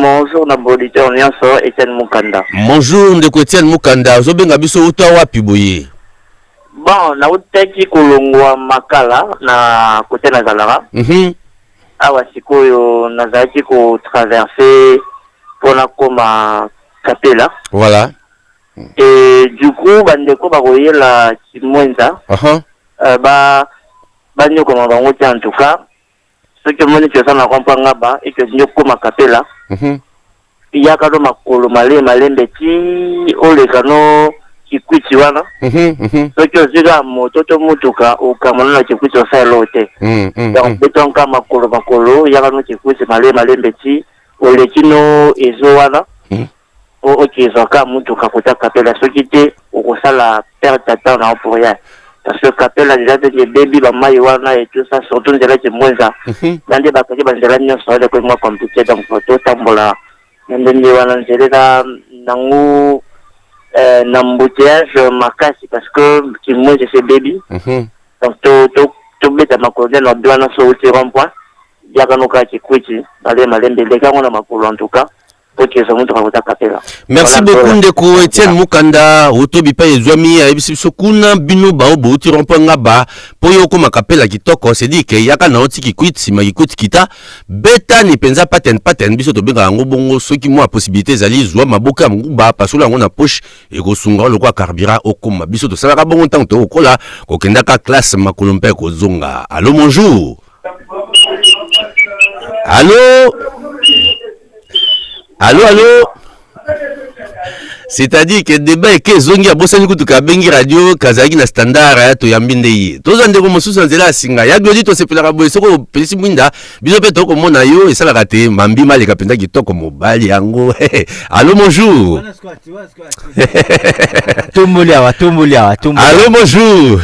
Bonjour na auditeur nyonso Etienne Mukanda. Bonjour ndeko Etienne Mukanda. Zo benga biso uta wapi boye? Bon, na utaki kolongwa makala na côté na Zalara. Awa sikoyo nazaki ko traverser pour na koma Kapela. Voilà. Et du coup bandeko bakoyela Kimwenza. Ba nyoko mabango en tout cas. Ce que moni tu na comprendre ba et que nyoko makapela. Il y a kado makolo malembe ti ole kano kikwiti wana. Ce que ziga moto to mutuka ukamona na kikwiti sa lote. Donc beton kama makolo ya kano kikwiti malembe ti ole kino ezo wana. Ok, zoka mutuka kota kapela sokite ukosala perte de temps na pour rien. Parce que kapela déjà des baby ba mai wana et tout ça surtout ndela ke mwenza. Nande ba kaje ba ndela nyonso ile ko mo compliqué donc to tambola. Nande wana ndela nangu n'embouteillage makasi parce que qui moi c'est baby. Donc to beta makolo na douane so au rond-point. Yaka no ka kikwiti malembe leka ngona makolo en tout cas. Merci beaucoup ndeko Etienne Mukanda otobi pa ezwami ayebisi biso kuna bino bao bouti rompanga ba poyo ko makapela kitoko c'est dit que yaka na oti kikwit sima kikwit kita beta ni penza paten biso to benga ngo bongo soki mo possibilité zali zwa maboka nguba pasula ngo na poche e ko sunga lo kwa carburant okoma biso to sala ka bongo tant to kola ko kenda ka classe makolompe ko zonga. Allô bonjour. Allô. Allô? C'est-à-dire que débat est que zongi a bossé n'ikutu ka bengi radio kazaki na standard ya to yambinde yi. Toza ndeko mosusu nzela singa. Ya Glody to sepela ka boye soko pelisi mwinda. Biso pe to ko mona yo esala ka te mambi mali ka penda kitoko mobali yango. Allô bonjour. Tumbulia. Allô bonjour.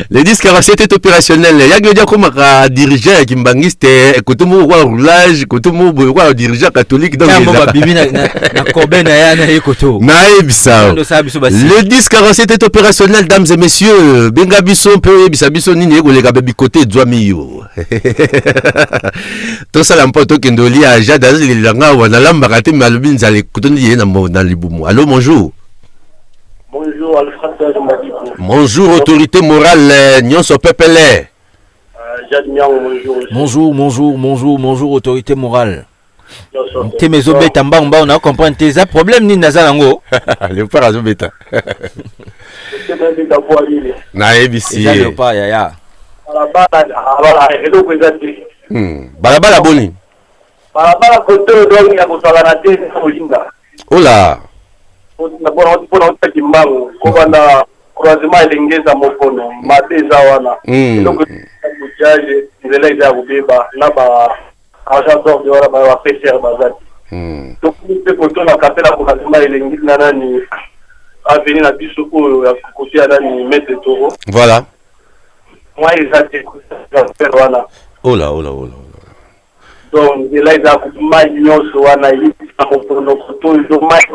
Le 1047 est opérationnel. Il y a que comme un dirigeant qui mbangiste, écoute moi quoi roulage, écoute moi quoi dirigeant catholique dans le Le 1047 est opérationnel, dames et messieurs. Benga biso pe bisabiso nini ko lega bebi côté Dwamiyo. Tout ça l'importe que ndoli a jada langa wana lamba kate malubin zale kutondi na libumu. Allô bonjour. Bonjour Alfred Madipo. Bonjour autorité morale Nyonso Pepele. Bonjour autorité morale. Te mezo beta mbamba on a comprendre tes problème ni nazalango. Le père azo beta. Na ebisi. Ça ne pas ya. Balabala boni. Balabala kote donc ya kosala na te olinga. Ola. Pour notre mbango kobanda croisement elengeza mokono mateza wana donc bouchage nzela eza kubeba na ba agent d'ordre wana ba pêcheur bazati donc c'est pour toi la capella croisement elengeza na nani avenir na biso oyo ya côté ya nani maître toro voilà moi ezati faire wana ola donc nzela eza kubima nyonso wana yi mokono koto mai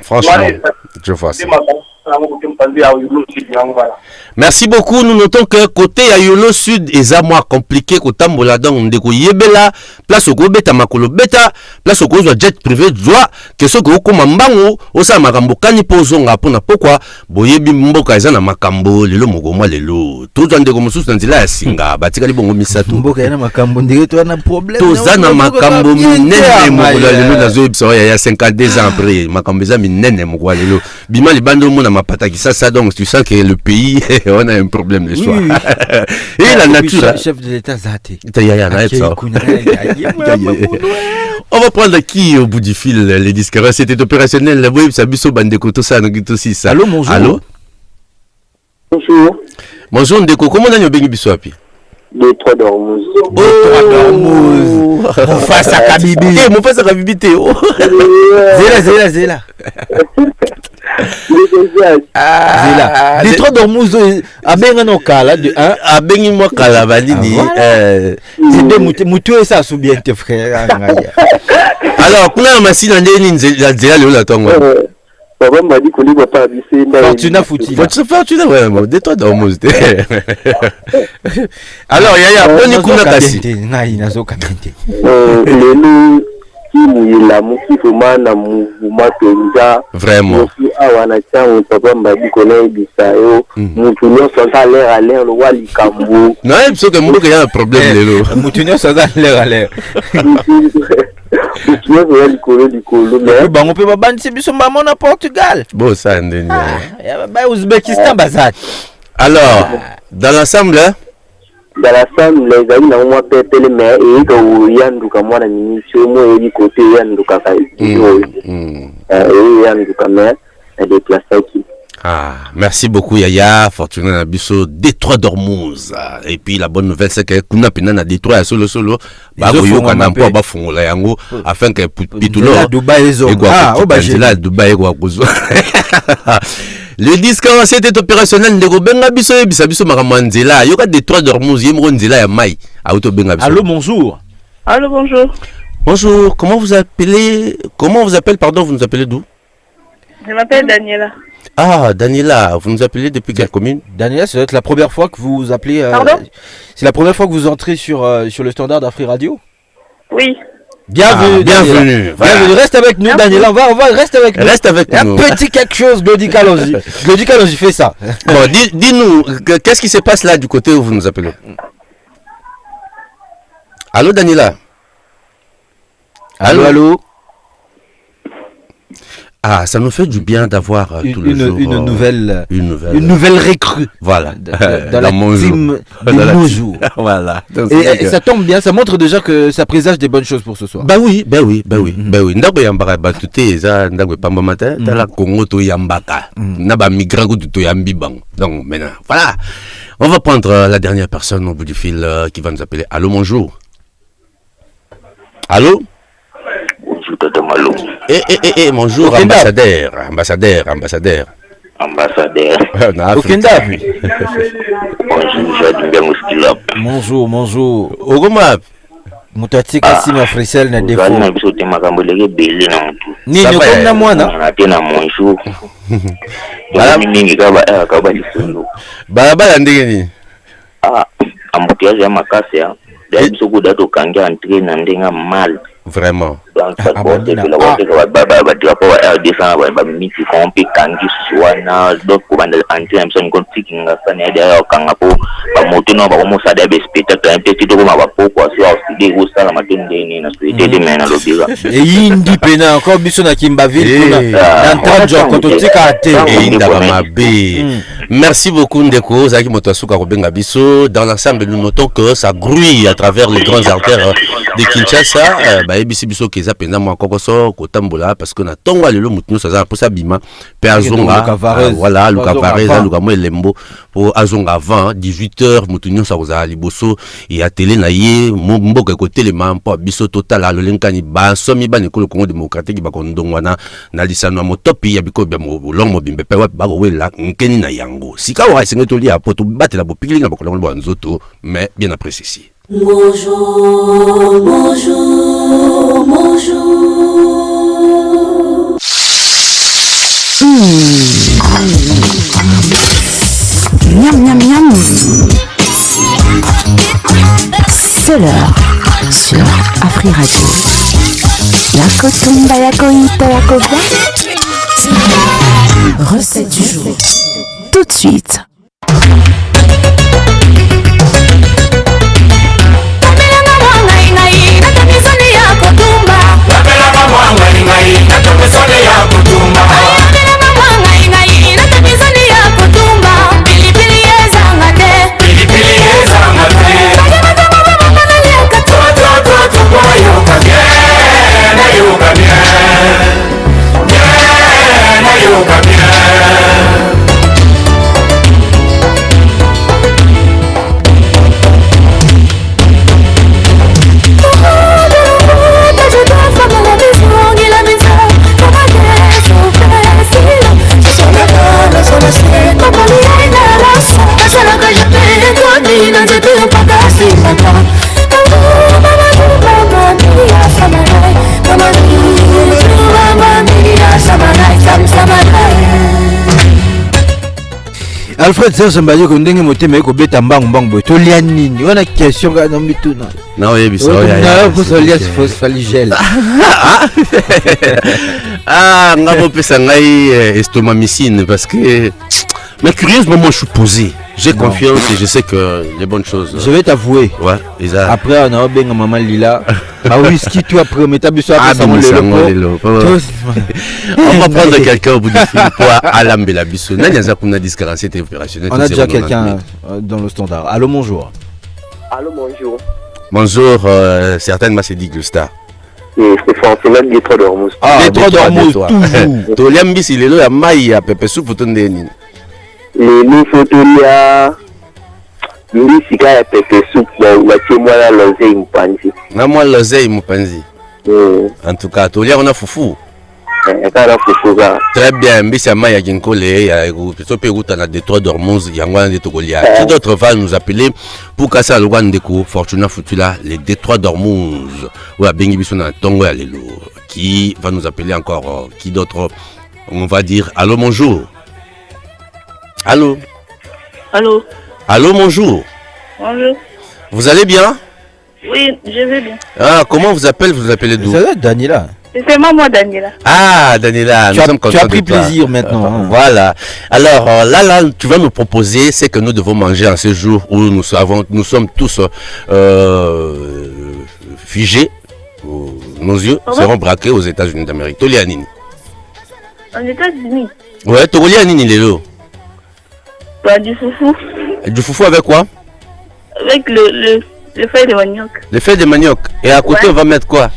franchement je vois ça. Merci beaucoup. Nous notons que côté à Yolo Sud, ils ont moins compliqué que Tambola donc ndeko yebela place au beta makolo beta place au jet privé joie que ce que comme mbango osa makambo kani pozonga pona pourquoi boyebi mboka ezana makambo lelo mogomwa lelo tout ndeko mususu nzila ya singa batika libongo misatu mboka yana makambo ndenge to na problème tozana makambo minene mokola lelo nazo ebisa ya 52 ans après makambo za minene mokola lelo bima libando mona mapataki ça donc tu sens que le pays on a un problème le soir et la nature chef de l'état zate on va prendre qui au bout du fil les disques c'était opérationnel la web ça biso bandeko to ça ngito si ça allô bonjour allô bonjour ndeko comment on a bengi biso api Deux, trois dormeuses. Mufasa Kabibi. Mufasa Kabibi Théo. Zela. Zela. Des trois dormeuses. Abenga no kala de un. Abengi mo kala balini. C'est mutu ça sous bien tes frères. Alors, kuna masina ndeni nzela le la tongo. Papa m'a dit qu'on ne va pas avisser. Fortuna Fouti. Fortuna, ouais, des toi dans Mousse. Alors, Yaya, bonne écoute, Kassi. Les loups qui mouillent la mousse, il faut m'en mouvement déjà. Vraiment. Awanachang, papa m'a dit qu'on a dit ça. Moutounion sont à l'air, le roi Likambo. Non, il faut que moi, il y a un problème, les loups. Moutounion sont à l'air. Bah on peut pas banner c'est biso maman na Portugal. Bon ça ndeni. Bah Ouzbékistan bazat. Alors dans l'ensemble les amis na moi pepele mais et ko yanduka mwana ministre mo eri côté yanduka ka. Yanduka mais des places qui. Ah, merci beaucoup Yaya, Fortuna Nabiso, Détroit d'Ormuz. Et puis la bonne nouvelle c'est que kuna pena na Détroit solo ba boyo kana mpo ba fungola yango afin que pitulo Dubaï ezo. Là Dubaï ko akuzo. Le disque c'était opérationnel ndeko benga biso biso makamanzela yoka Détroit d'Ormuz yemro nzela ya mai auto benga biso. Allô bonjour. Allô bonjour. Bonjour, comment vous appelez pardon, vous nous appelez d'où? Je m'appelle Daniela. Ah, Daniela, vous nous appelez depuis quelle commune? Daniela, ça doit être la première fois que vous appelez. Pardon? C'est la première fois que vous entrez sur le standard d'Afri Radio? Oui. Bienvenue. Bienvenue. Reste avec nous, Daniela. On va rester avec nous. Reste avec nous. Un petit quelque chose, Glody Kalonji. Glody Kalonji fait ça. Bon, dis-nous, qu'est-ce qui se passe là du côté où vous nous appelez? Allô, Daniela? Allô? Ah, ça nous fait du bien d'avoir tous les jours une nouvelle recrue. Voilà. Dans la team de nos jours. Voilà. Et ça tombe bien, ça montre déjà que ça présage des bonnes choses pour ce soir. Bah oui. Ndako yambaka batute za ndako pamba matin, la Congo to yambaka. Naba migra ko to yambi bang. Donc maintenant, voilà. On va prendre la dernière personne au bout du fil qui va nous appeler. Allô, bonjour. Allô? Bonjour, ambassadeur. Bonjour. Ogoma. Mutatika sima Frisel na defo. Ni comme na mwana. Barabara ndenge ni. Embouteillage ya makasi ya. D'ailleurs soko dato kangia entrer na ndenga mal. Vraiment. Donc ça porte de la voiture ba drapeau à descendre ba miti kompi kangi suwana donc ko banda entrer même son conflit nga sana ya kanga po ba moto no ba mo sa da be spectacle un petit to ma ba po ko si au de go sala matende ni na société de mena lobiga. Et indi pena encore biso na Kimbaville kuna dans 30 jours quand on tika ate et ndaba mabe. Merci beaucoup Ndeko Zaki Motosuka Robenga biso. Dans l'ensemble nous notons que ça grouille à travers les grandes artères de Kinshasa. Ebisi biso keza penda mwa kokoso kotambola parce que na tonga lelo mutu so za posa bima pe azonga voilà Luka Vareza Luka mo elembo pour azonga avant 18h mutu nyo sa koza liboso et a télé na ye mboka côté le mampo biso total a lolenkani ba somi ba nekolo Congo démocratique ba kondongwana na lisano motopi ya biko bya mo longo bimbe pe ba ko wela nkeni na yango sika wa sengeto li apoto batela bo pikilinga ba kolongo ba nzoto mais bien apprécié. Bonjour, bonjour, bonjour. Miam miam miam. C'est l'heure sur Afri Radio. La kotumba ya koita ya koba. Recette du jour. Tout de suite. Alfred Serge Mbaye ko ndenge motema ko beta mbangu mbangu to lia nini wana question ga no mituna na oye biso ya ko so lia phosphaligel ah ngabo pesa ngai estomamicine parce que mais curieusement moi je suis posé. J'ai confiance et je sais que les bonnes choses. Je vais t'avouer. Ouais, exact. Après on a benga maman Lila. Ah whisky toi après métabuso après ça on va prendre quelqu'un au bout du fil pour alamber la biso. Nanya za kuna discarancé opérationnel. On a déjà quelqu'un dans le standard. Allô bonjour. Allô bonjour. Bonjour, certainement c'est dit le star. C'est Francine Détroit d'Ormuz. Ah, Détroit d'Ormuz toujours. Toliambi si lelo ya mai ya pepe soupe tonde nini. Les photos Sika ya pepe soup watie mwana l'oseille mupanzi. Na mwa l'oseille mupanzi. En tout cas, Tolia on a foufou. Très bien, mbisi ya mai ya Ginkole ya sope route na Détroit d'Ormuz yangwana de Togolia. Qui d'autres va nous appeler pour casser le roi ndeko Fortuna Futula les Détroit d'Ormuz. Ou à bengi biso na tongo ya lelo. Qui va nous appeler encore qui d'autres on va dire allô bonjour. Allô. Allô. Allô, bonjour. Bonjour. Vous allez bien? Oui, je vais bien. Ah, comment vous appelez? Vous appelez d'où? C'est Daniela. C'est moi, Daniela. Ah, Daniela, nous sommes contents. Tu as pris plaisir maintenant. Hein. Voilà. Alors, là, tu vas nous proposer ce que nous devons manger en ce jour où nous sommes tous figés. Nos yeux seront braqués aux États-Unis d'Amérique. Tolianini. En États-Unis? Ouais, Tolianini, Lélo. Bah, du foufou. Du foufou avec quoi? Avec le feuille de manioc. Le feuille de manioc. Et à côté, on va mettre quoi?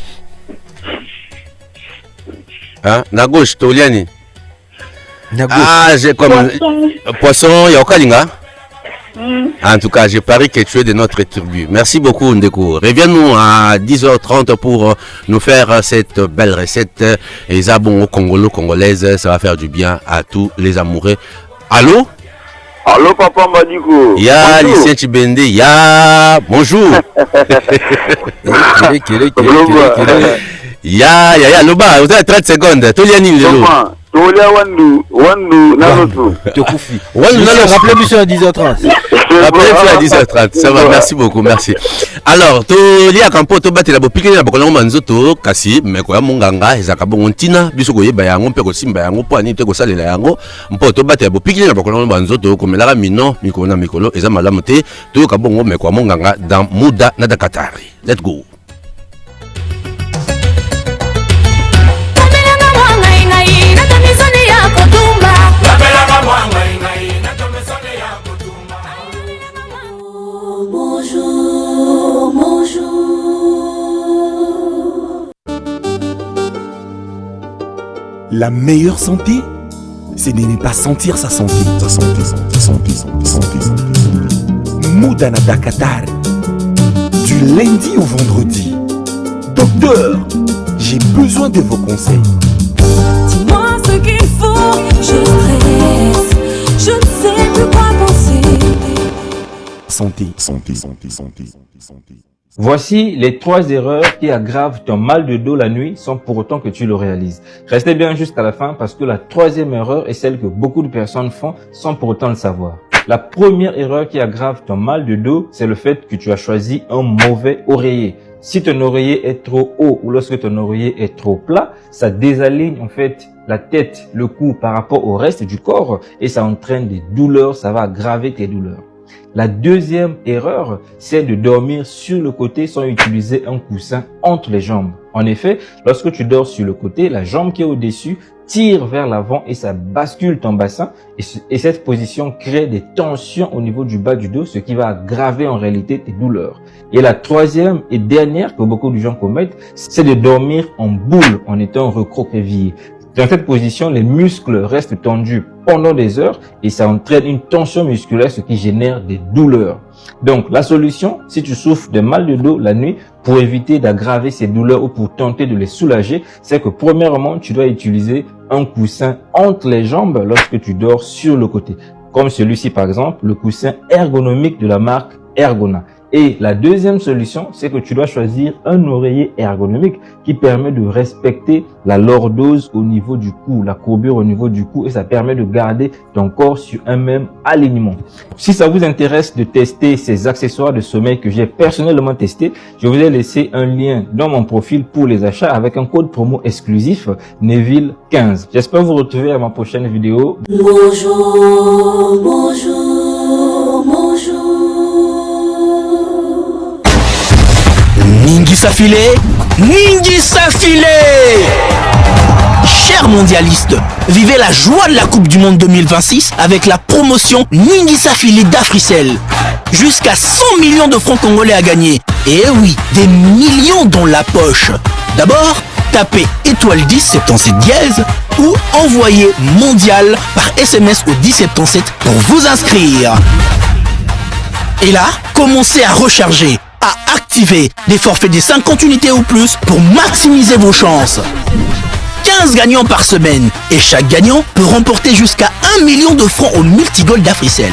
Hein? Na gauche, Toliani. Ah, j'ai comme... Poisson, il y a Okalinga. En tout cas, j'ai pari que tu es de notre tribu. Merci beaucoup, Ndeko. Reviens-nous à 10h30 pour nous faire cette belle recette. Et ça, bon, congolaise, ça va faire du bien à tous les amoureux. Allô? Allô, papa Madiko. Ya, Lucien Chibende. Ya, bonjour. Ya, Loba, vous avez 30 secondes. Toliani, Lelo. Tolia Wandu, Nalosu. Tokufi. Wandu, Nalosu. Rappelez-moi à 10h30. Rappelez-moi à 10h30. Ça va, merci beaucoup, merci. Alors, Tolia Kampo, Tobate, la Bopike, la Bokolon Manzoto, Kasi, Mekoya Munganga, Ezakabo Tina, Bisoko Bayango, Peko Simbayango, Poani, Teko Sale Layango, Mpo Tobate, la Bopike, la Bokolon Manzoto, comme la Mino, Mikona Mikolo, Ezamalamote, Tokabongo, Mekoya Munganga, dans Muda Nadakatari. Let's go. Bonjour, bonjour. La meilleure santé, c'est de ne pas sentir sa santé. Moudanada Qatar. Du lundi au vendredi. Docteur, j'ai besoin de vos conseils. Dis-moi ce qu'il faut, je stresse, je ne sais plus quoi penser. Santé. Voici les 3 erreurs qui aggravent ton mal de dos la nuit sans pour autant que tu le réalises. Restez bien jusqu'à la fin parce que la 3e erreur est celle que beaucoup de personnes font sans pour autant le savoir. La première erreur qui aggrave ton mal de dos, c'est le fait que tu as choisi un mauvais oreiller. Si ton oreiller est trop haut ou lorsque ton oreiller est trop plat, ça désaligne en fait la tête, le cou par rapport au reste du corps et ça entraîne des douleurs, ça va aggraver tes douleurs. La deuxième erreur, c'est de dormir sur le côté sans utiliser un coussin entre les jambes. En effet, lorsque tu dors sur le côté, la jambe qui est au-dessus tire vers l'avant et ça bascule ton bassin et cette position crée des tensions au niveau du bas du dos, ce qui va aggraver en réalité tes douleurs. Et la troisième et dernière que beaucoup de gens commettent, c'est de dormir en boule en étant recroquevillé. Dans cette position, les muscles restent tendus pendant des heures et ça entraîne une tension musculaire, ce qui génère des douleurs. Donc, la solution, si tu souffres de mal de dos la nuit, pour éviter d'aggraver ces douleurs ou pour tenter de les soulager, c'est que premièrement, tu dois utiliser un coussin entre les jambes lorsque tu dors sur le côté. Comme celui-ci par exemple, le coussin ergonomique de la marque Ergona. Et la deuxième solution, c'est que tu dois choisir un oreiller ergonomique qui permet de respecter la lordose au niveau du cou, la courbure au niveau du cou et ça permet de garder ton corps sur un même alignement. Si ça vous intéresse de tester ces accessoires de sommeil que j'ai personnellement testé, je vous ai laissé un lien dans mon profil pour les achats avec un code promo exclusif Neville15. J'espère vous retrouver à ma prochaine vidéo. Bonjour, bonjour, bonjour. Ningisa Filé, Ningisa Filé. Chers mondialistes, vivez la joie de la Coupe du Monde 2026 avec la promotion Ningisa Filé d'Africell. Jusqu'à 100 millions de francs congolais à gagner. Et oui, des millions dans la poche. D'abord, tapez étoile 10 77 dièse ou envoyez mondial par SMS au 1077 pour vous inscrire. Et là, commencez à recharger, à activer des forfaits de 50 unités ou plus pour maximiser vos chances. 15 gagnants par semaine et chaque gagnant peut remporter jusqu'à 1 million de francs au multigol d'Africell.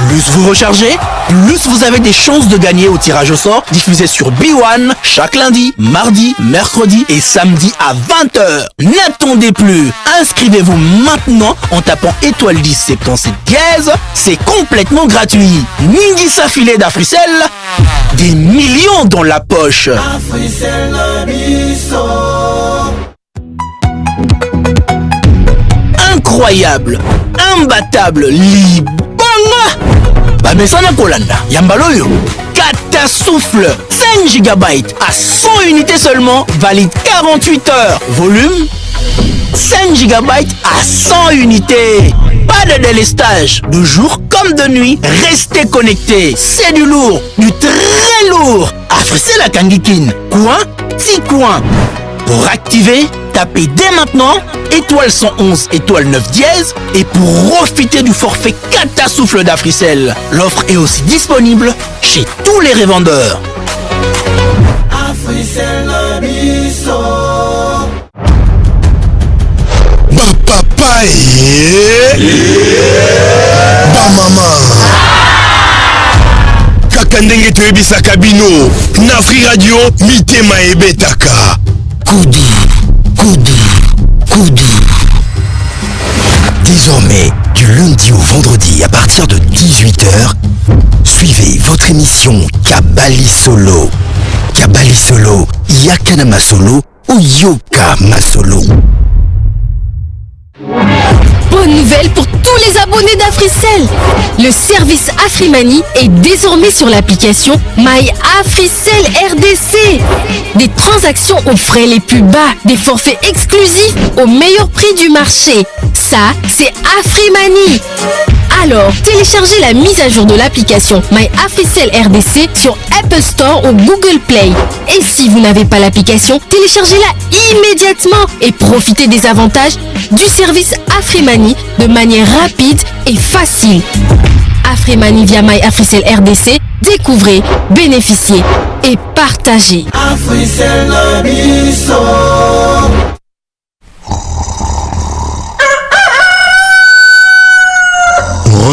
Plus vous rechargez, plus vous avez des chances de gagner au tirage au sort diffusé sur B1 chaque lundi, mardi, mercredi et samedi à 20h. N'attendez plus, inscrivez-vous maintenant en tapant étoile 10 77 dièse, c'est complètement gratuit. Ningisa Filé d'Africell, des millions dans la poche. Incroyable, imbattable, Libanga. Bamesana Kolanda, Yambaloyo. Catasouffle, 5 GB à 100 unités seulement, valide 48 heures. Volume 5 GB à 100 unités. Pas de délestage, de jour comme de nuit, restez connectés. C'est du lourd, du très lourd. Africell la Kangikin, coin, 6 coins. Pour activer, tapez dès maintenant étoile 111 étoile 9 dièse et pour profiter du forfait Catasouffle d'Africell. L'offre est aussi disponible chez tous les revendeurs. Ba papa ba mama kaka ndenge toyebisaka bino na Free Radio mitema ebetaka kudu kudu kudu. Désormais, du lundi au vendredi à partir de 18h, suivez votre émission Kabali Solo. Kabali Solo, Yakana Masolo ou Yoka Masolo. Bonne nouvelle pour tous les abonnés d'Africell. Le service Afrimani est désormais sur l'application My Africell RDC. Des transactions aux frais les plus bas, des forfaits exclusifs au meilleur prix du marché. Ça, c'est Afrimani. Alors, téléchargez la mise à jour de l'application My Africell RDC sur Apple Store ou Google Play. Et si vous n'avez pas l'application, téléchargez-la immédiatement et profitez des avantages du service Afrimani de manière rapide et facile. Afrimani via My Africell RDC, découvrez, bénéficiez et partagez.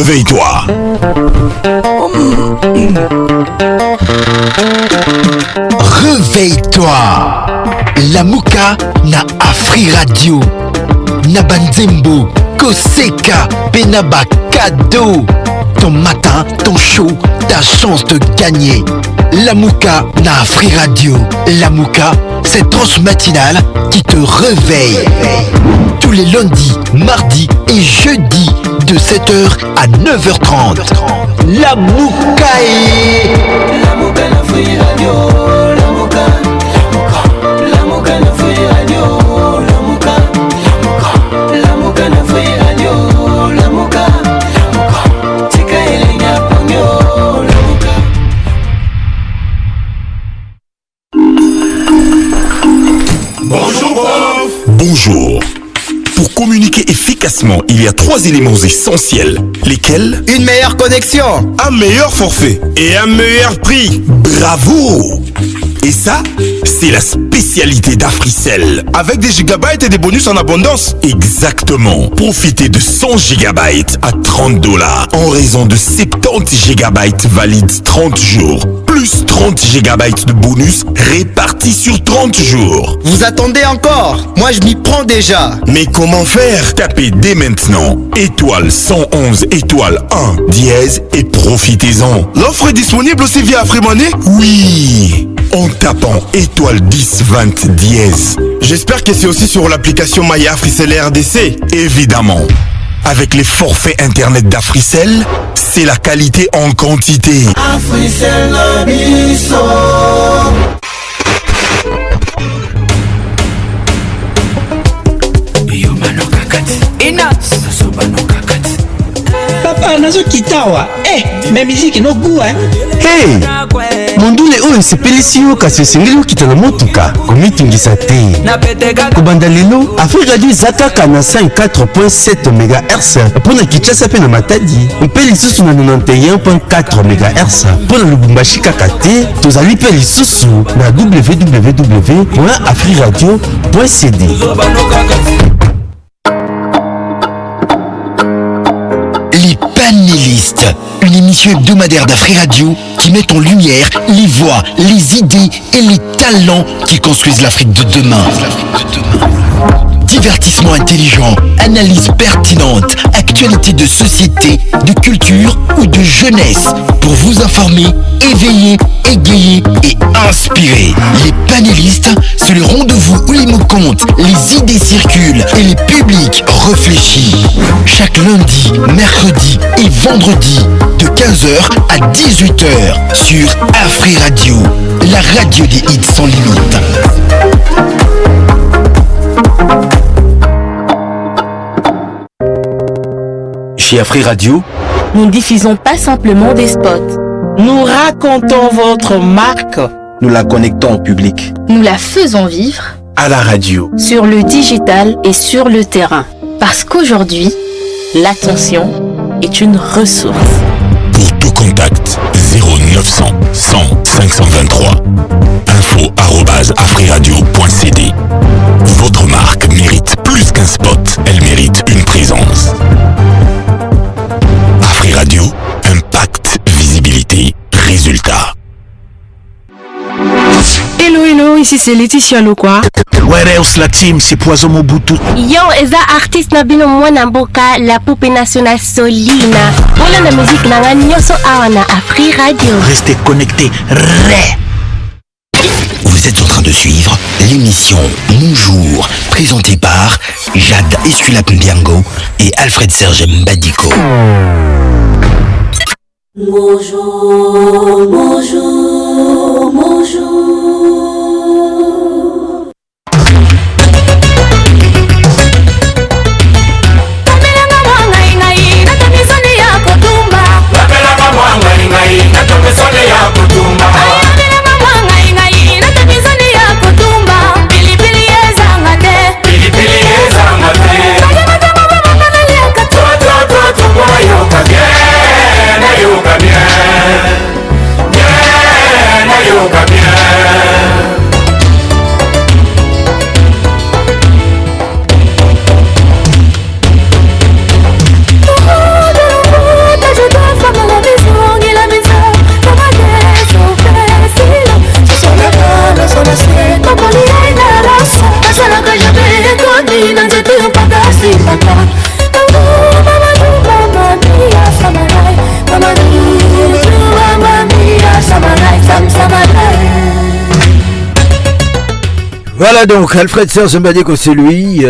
réveille-toi. Réveille-toi. Lamuka na Afri Radio. Nabanzembo, Koseka, Benaba, cadeau. Ton matin, ton show, ta chance de gagner. Lamuka na Afri Radio. Lamuka, cette tranche matinale qui te réveille. Tous les lundis, mardis et jeudis de 7h à 9h30. Lamuka est... Lamuka na Afri Radio. Lamuka. Lamuka na Afri Radio. Lamuka. Lamuka na Afri Radio. Lamuka. Tika elenya pangyo. Lamuka. Bonjour prof. Bonjour. Pour communiquer efficacement, il y a 3 éléments essentiels. Lesquels? Une meilleure connexion, un meilleur forfait et un meilleur prix. Bravo! Et ça, c'est la spécialité d'Africell. Avec des gigabytes et des bonus en abondance. Exactement. Profitez de 100 gigabytes à $30 en raison de 70 gigabytes valides 30 jours. Plus 30 gigabytes de bonus répartis sur 30 jours. Vous attendez encore? Moi je m'y prends déjà. Mais comment faire? Tapez dès maintenant étoile 111 étoile 1 dièse et profitez-en. L'offre est disponible aussi via Afrimoney? Oui, en tapant étoile 10 20 dièse. J'espère que c'est aussi sur l'application Maya Africell RDC. Évidemment. Avec les forfaits internet d'Africell, c'est la qualité en quantité. Africell Nabiso. Papa nazo kitawa me miziki no goût Hey, mondule oyo esepelisi yo kasi osengeli okita na motuka komitungisa te. Kobanda lelo Afrique Radio eza kaka na 104.7 MHz mpona Kinshasa mpe na Matadi, mpe lisusu na 91.4 MHz mpona Lubumbashi kaka te. Tozali mpe lisusu na www.afriradio.cd. Les panélistes, une émission hebdomadaire d'Afri Radio qui met en lumière les voix, les idées et les talents qui construisent l'Afrique de demain. Divertissement intelligent, analyse pertinente, actualité de société, de culture ou de jeunesse pour vous informer, éveiller, égayer et inspirer. Les panélistes, c'est le rendez-vous où les mots comptent, les idées circulent et les publics réfléchissent. Chaque lundi, mercredi et vendredi de 15h à 18h sur Afri Radio, la radio des hits sans limite. Chez Afri Radio, nous ne diffusons pas simplement des spots. Nous racontons votre marque. nous la connectons au public. Nous la faisons vivre à la radio, sur le digital et sur le terrain. Parce qu'aujourd'hui, l'attention est une ressource. Pour tout contact, 0900 100 523. info@afriradio.cd. Votre marque mérite plus qu'un spot, elle mérite une présence. Afri Radio, impact, visibilité, résultat. Hello, hello, ici c'est Laetitia Lokwa. Where else la team, c'est Poison Mobutu. Yo, eza artiste na bino mwana mboka la poupée nationale Solina. Ona na musique na nyoso awa na Afri Radio. Restez connectés. Vous êtes en train de suivre l'émission Bonjour, présentée par Jade Esculap-Mbiango et Alfred Serge Mbadiko. Bonjour, bonjour, bonjour. Bien, bien, bien, bien. Voilà donc, Alfred Serge Mbadieko, c'est lui.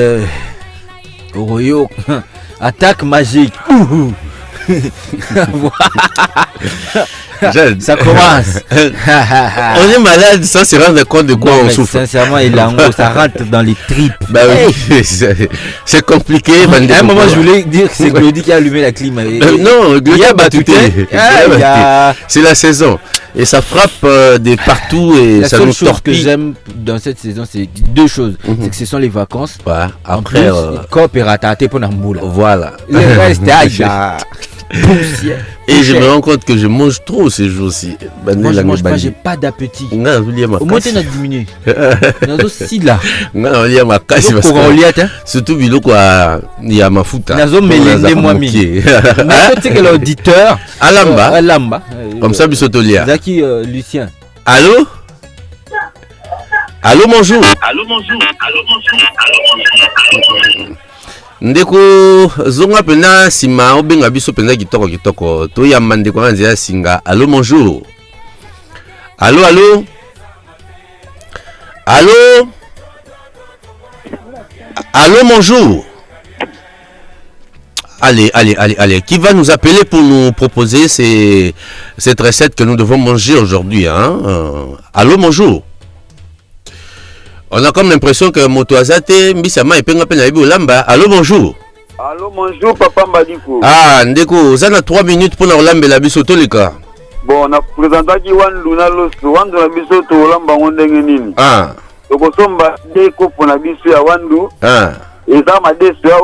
Oroyo, attaque magique. Ça commence. On est malade, ça se rend compte de quoi on souffre. Sincèrement, ça rentre dans les tripes. Bah oui, c'est compliqué. À un moment, je voulais dire que c'est Glody qui a allumé la clim. Non, Glody a battu. C'est la saison. Et ça frappe de partout et ça nous torpille. La seule chose que j'aime dans cette saison, c'est deux choses. C'est que ce sont les vacances. Ouais, après, coopérateur pour Namboula. Voilà. Le reste, et je me rends compte que je mange trop ces jours-ci. Moi je mange pas, j'ai pas d'appétit. Au moins tu as diminué. Surtout il y a ma fouta. Mais tu sais que l'auditeur Alamba. Comme ça bisotolia. Zaki Lucien. Allô? Allô bonjour. Ndeko zonga pena sima obenga biso pena kitoko to ya mandeko nzia singa. Allô bonjour. Allô bonjour. Allez, qui va nous appeler pour nous proposer cette recette que nous devons manger aujourd'hui, hein? Allô bonjour. On a comme l'impression que Motoazate, Mbisama et Penga Pena Olamba. Allô, bonjour. Allô, bonjour, Papa Mbadiko. Ah, Ndeko, vous avez 3 minutes pour nous lamber la bisotolika. Bon, on a présenté Wandu Naloso, Wandu la bisoto Olamba Wondengenini. Ah. Donc, on somba deko pour la biso à Wandu. Ah. Et ça m'a déçu, ça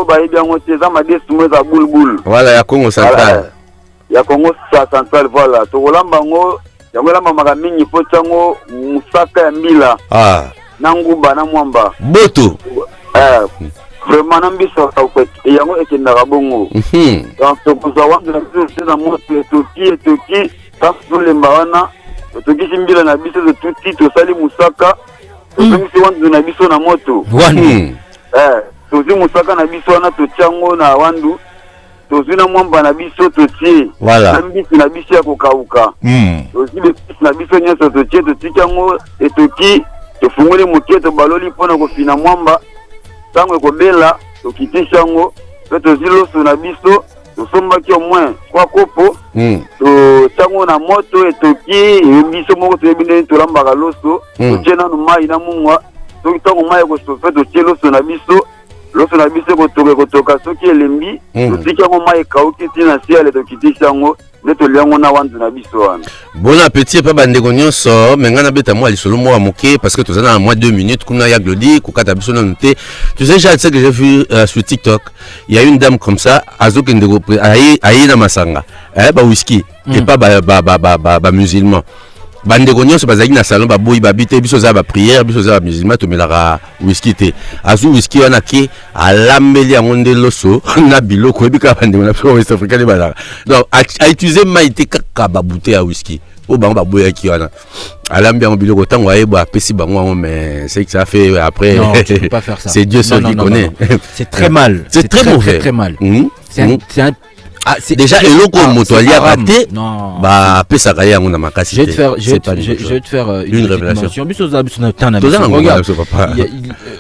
m'a déçu, ça boule. Voilà, il y a Congo central. Il y a Congo central, voilà. Donc, Olamba, il y a Olamba Magamini, Pochango, Moussaka Mbila. Ah. Nanguba na mwamba boto vraiment nambiso et yango ekenda kabongo donc tokozwa wanda na biso na moto toki tafu le mbawana toki simbila na biso tuti tosali musaka tozongisi wanda na biso na moto tozi musaka na biso na tochango na wandu tozi na mwamba na biso totie mbisi na biso ya kokauka tozi bisi na biso nyonso totie totikango etoki tofungule muketo baloli pona kofina mwamba tango ekobela tokitisha ngo pe toziloso na biso tosombaki au moins kwa kopo tango na moto etoki biso moko toyebi ndeni tolambaka loso totie nanu mai na mungwa soki tango mai ekosofe totie loso na biso ekotoka soki elembi totiki yango mai ekauki tina siale tokitisha ngo nde toliango na wandu na biso wana. Bon appétit pa bandeko nyonso mais ngana beta moi lisolo mo amoké parce que tu as moins 2 minutes kuna ya Glody kokata biso na noté. Tu sais j'ai que j'ai vu sur TikTok, il y a une dame comme ça azoke ndeko ayi na masanga ba whisky et pas ba musulman. Bandeko nyonso bazaki na salon ba boyi ba bité biso za ba prière biso za ba musulman to melaka whisky te azu whisky wana ke alambeli ya monde loso na biloko ebika bandeko na biso West Africa bala donc a utiliser maïté kaka ba bouteille à whisky o bango ba boya ki wana alambi ya biloko tango ayeba pesi bango mais c'est que ça fait après non, tu peux pas faire ça. C'est Dieu seul qui connaît. C'est très mal. C'est très mauvais. Très mal. C'est un déjà eloko motoali a raté ba pesa kaya ngona makasi. Je vais te faire une révélation. Regarde,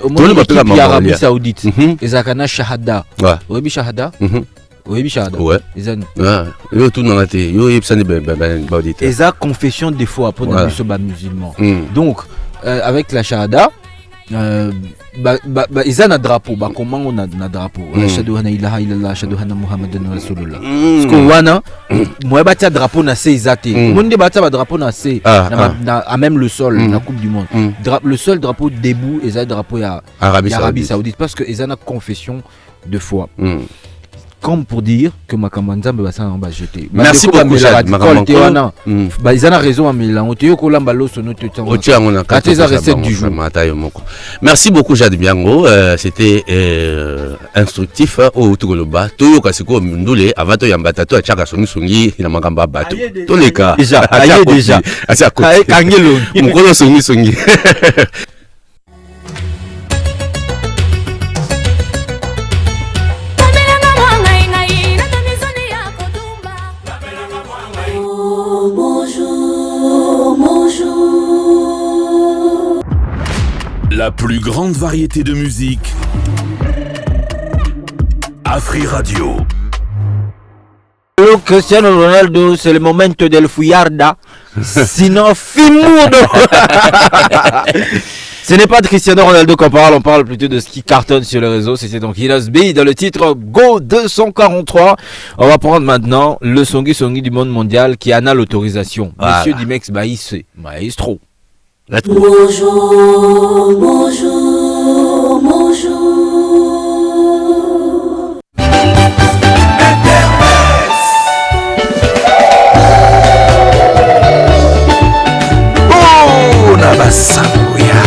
au moins l'équipe Arabie Saoudite, ezakana shahada. Oyebi shahada? Oyebi shahada. Ouais. Yo tout dans la télé, yo yebsani ba audite. Eza confession des fois pour des musulmans. Donc avec la shahada ils ont un drapeau, comment on a un drapeau? Ashhadu anna ilaha illallah, ashhadu anna muhammadan rasulullah. Parce que wana moi bâti drapeau na c'est izate. Monde bâti drapeau na c'est à même le sol la Coupe du monde. Le seul drapeau debout est un drapeau à Arabie Saoudite parce que ils ont une confession de foi. Comme pour dire que Makamanzambe va s'en jeter. Merci beaucoup, Jade. Ils ont raison, mais là, on te dit recette du jour. Merci beaucoup, Jade Biango. C'était instructif. Au Tugoloba, Toyo Kasiko Mundule, Avato Yambatato, Achaka Songi, Namakamba Bato. Tous les cas. Déjà. Kangelo. Mukolo Songi. La plus grande variété de musique. Afri Radio. Hello Cristiano Ronaldo, c'est le momento del fouillarda. Sinon, Fimudo. Ce n'est pas de Cristiano Ronaldo qu'on parle, on parle plutôt de ce qui cartonne sur le réseau. C'était donc Hilas B dans le titre Go 243. On va prendre maintenant le Songi du monde mondial qui en a l'autorisation. Voilà. Monsieur Dimex Baïs, maestro. Bonjour, bonjour, bonjour. Oh, Nabasabuya.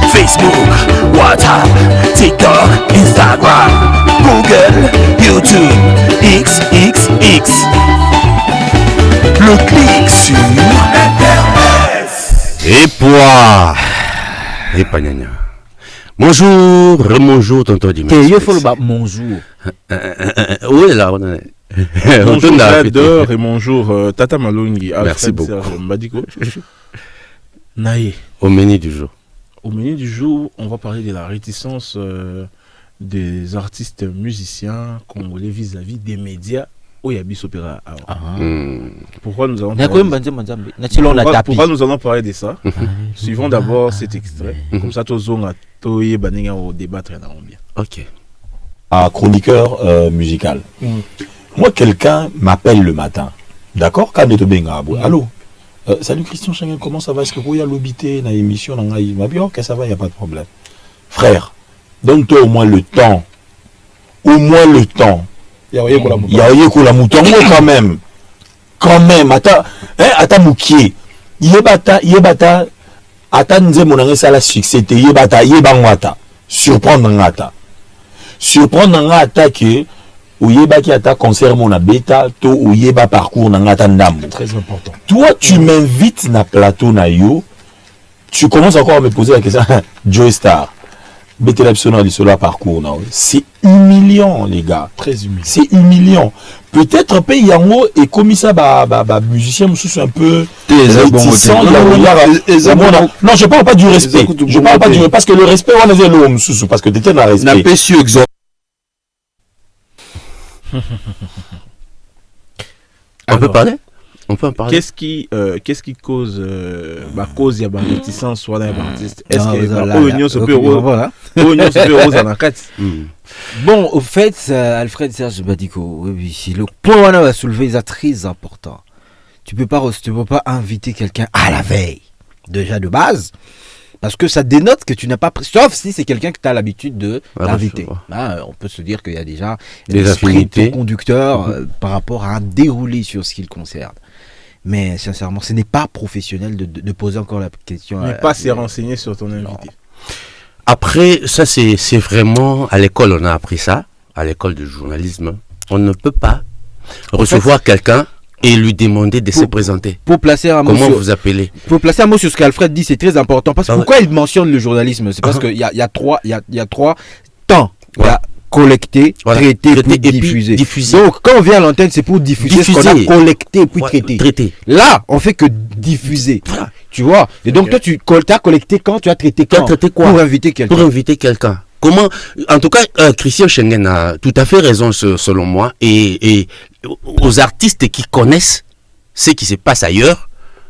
Facebook, WhatsApp, TikTok, Instagram, Google, YouTube, XXX. Le clic sur Internet. Et poids. Et pagnagna. Bonjour, bonjour, tonton Dimitri. Il faut le bonjour. Où est là? Bonjour, j'adore et bonjour, Tata Malongi. Merci beaucoup. Naïe. Au menu du jour. Au menu du jour, on va parler de la réticence des artistes musiciens congolais vis-à-vis des médias au Yabis Opéra. Pourquoi nous allons parler de ça? Suivons d'abord cet extrait. Comme ça, tout le monde va débattre. Ok. Chroniqueur musical. Moi, quelqu'un m'appelle le matin. D'accord? Allô? Salut Christian Schengen, comment ça va? Est-ce que vous avez l'obité dans l'émission? Ok, ça va, il n'y a pas de problème. Frère, donne-toi au moins le temps. Au moins le temps. Il y a la mouton quand même. Quand même. Attends, Moukier. Yebata, nze monange sala succès te yebata surprendre ngata que oyeba ki ata concert mon beta to oyeba parcours ngata ndambo. Très important. Toi tu m'invites na plateau na yo, tu commences encore à me poser la question Joe Star. Beta l'absonneur du solo parcours na. C'est humiliant les gars. Très humiliant. C'est humiliant. Peut-être pays yango et comme ça musicien mususu un peu réticent. Non, je parle pas du respect. Je parle pas du respect parce que le respect on a l'homme mususu parce que tu étais dans le respect. N'a pas su exemple. On peut parler? On peut en parler. Qu'est-ce qui cause cause il y a une réticence soit dans les artistes? Est-ce que l'union se peut rose en enquête? Bon, au fait, Alfred Serge Badiko, oui, le point qu'on a soulevé est très important. Tu peux pas inviter quelqu'un à la veille, déjà de base, parce que ça dénote que tu n'as pas pris, sauf si c'est quelqu'un que tu as l'habitude d'inviter. On peut se dire qu'il y a déjà des affinités conducteurs par rapport à un déroulé sur ce qui le concerne. Mais sincèrement, ce n'est pas professionnel de poser encore la question. Mais pas s'y renseigner sur ton invité. Non. Après, ça c'est vraiment, à l'école on a appris ça, à l'école de journalisme, on ne peut pas recevoir quelqu'un et lui demander de se présenter. Pour placer un mot comment vous appelez? Pour placer un mot sur ce qu'Alfred dit, c'est très important, parce que pourquoi il mentionne le journalisme? C'est parce qu'il y a trois temps. Il y a collecter, traiter puis diffuser. Donc quand on vient à l'antenne, c'est pour diffuser ce qu'on a collecté puis traiter. Là, on fait que diffuser. Tu vois? Et donc toi, tu as collecté quand? Tu as traité quand? Pour inviter quelqu'un. Pour inviter quelqu'un. Comment? En tout cas, Christian Schengen a tout à fait raison selon moi. Et aux artistes qui connaissent ce qui se passe ailleurs,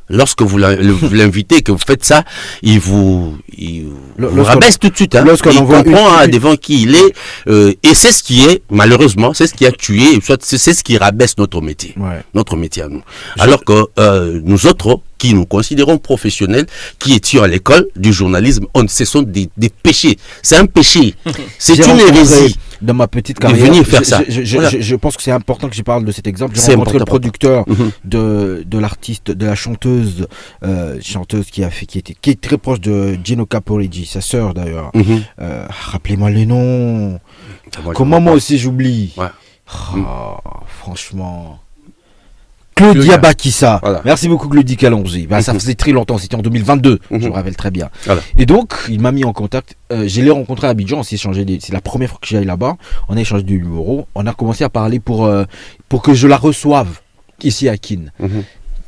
lorsque vous l'invitez, que vous faites ça, il vous rabaisse tout de suite. Il comprend devant qui il est. Et c'est ce qui est, malheureusement, c'est ce qui a tué, c'est ce qui rabaisse notre métier. Notre métier à nous. Alors que nous autres, qui nous considérons professionnels, qui étions à l'école du journalisme, ce sont des péchés. C'est un péché. C'est une hérésie. Dans ma petite carrière, venir faire ça. Je pense que c'est important que je parle de cet exemple. J'ai rencontré le producteur de l'artiste, de la chanteuse qui est très proche de Gino Caporigi, sa sœur d'ailleurs. Rappelez-moi les noms. Comment moi aussi j'oublie. Franchement. Claudia Bakissa. Merci beaucoup Claudie Calongi. Ça faisait très longtemps, c'était en 2022, je me rappelle très bien. Et donc, il m'a mis en contact. Je l'ai rencontré à Abidjan, on s'est échangé, c'est la première fois que j'allais là-bas. On a échangé du numéro. On a commencé à parler pour que je la reçoive ici à Kin.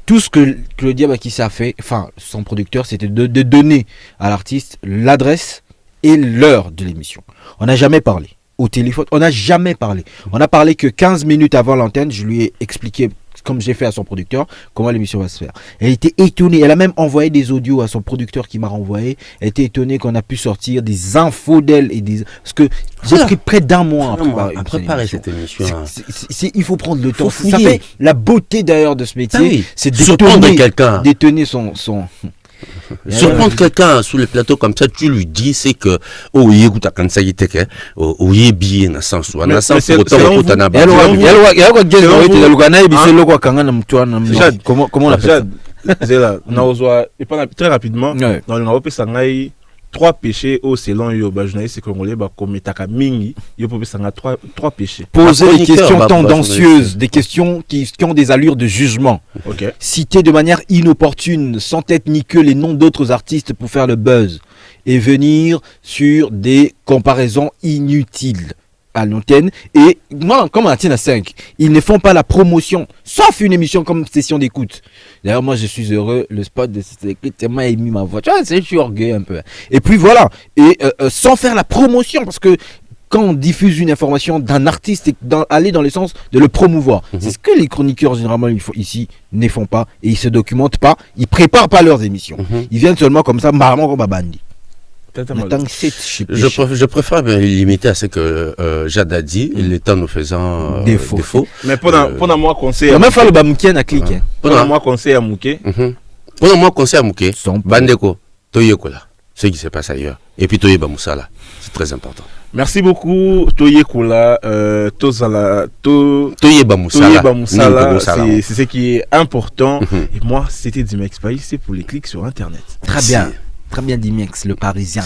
tout ce que Claudia Bakissi a fait, enfin son producteur, c'était de donner à l'artiste l'adresse et l'heure de l'émission. On n'a jamais parlé au téléphone, on n'a jamais parlé. On a parlé que 15 minutes avant l'antenne, je lui ai expliqué, comme j'ai fait à son producteur, comment l'émission va se faire. Elle était étonnée, elle a même envoyé des audios à son producteur qui m'a renvoyé. Elle était étonnée qu'on a pu sortir des infos d'elle et des... Parce que j'ai pris près d'un mois à préparer cette émission. Il faut prendre le temps. Ça fait la beauté d'ailleurs de ce métier, c'est d'étonner son... Surprendre quelqu'un sur le plateau comme ça, tu lui dis, c'est que comment on appelle ça? Très rapidement, dans le 3 péchés au selon yo journaliste congolais kometaka mingi yo peut ça 3 péchés. Poser des questions tendancieuses, des questions qui ont des allures de jugement. Citer de manière inopportune, sans tête ni queue, les noms d'autres artistes pour faire le buzz et venir sur des comparaisons inutiles à l'antenne. Et moi, comme Antenne à 5, ils ne font pas la promotion, sauf une émission comme Session d'écoute. D'ailleurs, moi, je suis heureux, le spot de Session d'écoute, tellement émis ma voix. Tu vois, je suis orgueilleux un peu. Et puis voilà, et sans faire la promotion, parce que quand on diffuse une information d'un artiste, et aller dans le sens de le promouvoir. C'est ce que les chroniqueurs, généralement, ici, ne font pas, et ils se documentent pas, ils préparent pas leurs émissions. Ils viennent seulement comme ça, marrant comme un bandit. Je préfère me limiter à ce que Jade a dit, le temps nous faisant défaut. Mais pendant moi conseil à Mouké, le Bamouké à cliquer. Pendant moi conseil à Mouké. Pendant moi conseil à Mouké. Bandeko, Toyekola, ce qui se passe ailleurs. Et puis Toye Bamoussala, c'est très important. Merci beaucoup Toyekola, Toye Bamoussala, c'est ce qui est important. Et moi, c'était Dimex Paris, c'est pour les clics sur internet. Très bien. Très bien dit Mex, le Parisien.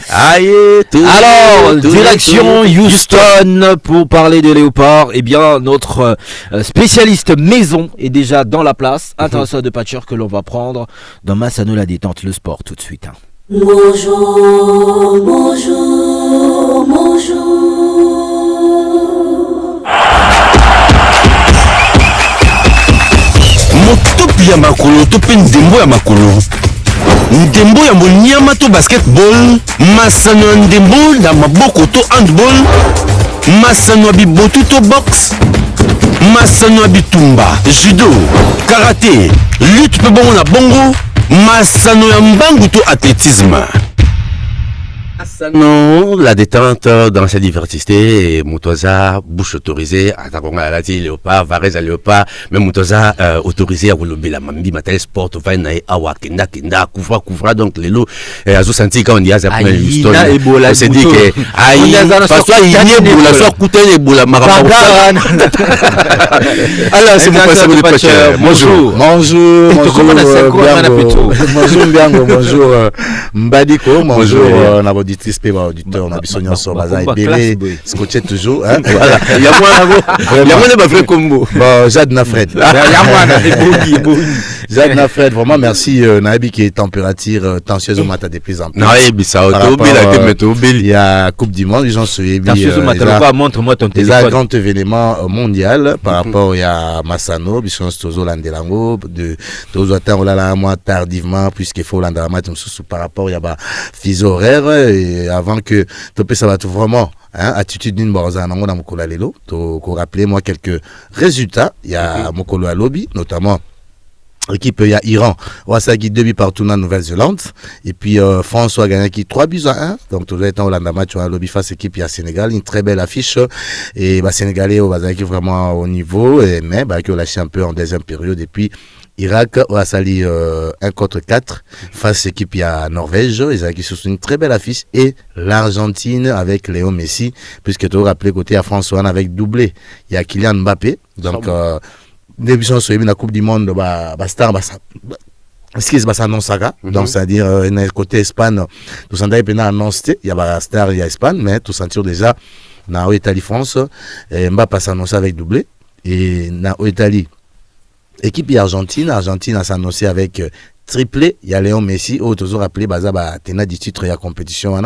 Alors, direction Houston pour parler de Léopard. Eh bien, notre spécialiste maison est déjà dans la place. Intéressant de Patcher que l'on va prendre dans Massano la détente, le sport tout de suite. Bonjour, bonjour, bonjour. Motopi ya makolo, topi ndembo ya makolo. Ndembo ya monyama to basketball, masano ya ndembo na maboko to handball, masano ya bibotu to box, masano ya bitumba, judo, karaté, lutte pe bongo na bongo, masano ya mbangu to athlétisme. Non, la détente dans sa diversité, Moutoza, bouche autorisée, Atakonga Alati, Léopard, Varese à Léopard, même Moutoza autorisé à Wolobe la Mambi, Matel Sport, Vainae, Awa, Kenda, Koufra, donc les lots, et à senti quand on dit à Zappel, on s'est dit que, aïe, parce que il y a Ebola, soit Kouten, Ebola, Marabout. Alors, c'est mon passage de Patcher. Bonjour. Bonjour, bonjour, Mbadiko, bonjour, auditrice pe auditeur na biso nyonso baza ebele scotché toujours hein voilà il y a moins de vrai combo bon Jade na Fred Jade na Fred vraiment merci Nabi qui est température tension au matin de plus en plus Nabi ça il y a Coupe du Monde les gens se montre-moi ton téléphone c'est un grand événement mondial par rapport à Massano biso tozo landelango de tozo attendre là moi tardivement puisqu'il faut landelango match par rapport il y a ba fuseau horaire et avant que topé ça va tout vraiment attitude d'une borza nango na mokolo lelo to ko rappeler moi quelques résultats il y a mokolo à lobby notamment équipe il y a Iran Wasagi 2 buts partout en Nouvelle-Zélande et puis France a gagné qui 3-1 donc tout le temps Hollande match à lobby face équipe il y a Sénégal une très belle affiche et bah sénégalais au Wasagi vraiment au niveau et mais bah qui ont lâché un peu en deuxième période et puis Irak a sali 1-4 face équipe à Norvège, ils ont une très belle affiche et l'Argentine avec Léo Messi puisque tu rappelé côté à François avec doublé, il y a Kylian Mbappé donc début sur la Coupe du Monde star ce qui se annonce ça donc c'est-à-dire côté Espagne tout ça d'ailleurs annoncé il y a star il y a Espagne mais tout sentir déjà na Italie France Mbappé s'annonce avec doublé et na Italie équipe Argentine a s'annoncé avec triplé, il y a Léon Messi, toujours rappelé baza tena du titre il y a compétition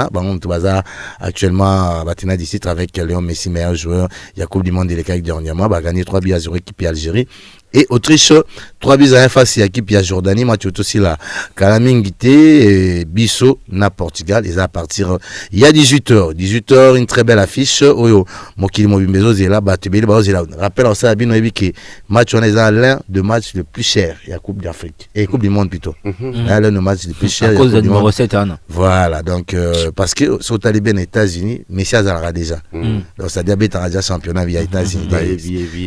baza actuellement tena du titre avec Léon Messi meilleur joueur, il y a Coupe du Monde de l'équipe dernièrement gagné 3-0 équipe Algérie et Autriche 3-1 face à l'équipe ya Jordanie. Match aussi la Calamingité et Bisso na Portugal. Ils à partir il y a 18h une très belle affiche. Oyo Mokili Mobimbezo zela batebeli ba zela. Rappelle ça bino que match on est l'un de matchs le plus cher il y a Coupe d'Afrique et Coupe du monde plutôt. L'un de match le plus cher. À cause de numéro 7 Voilà, donc parce que sur Talibé aux États-Unis, Messi a déjà. Donc ça diabète a déjà championnat via États-Unis.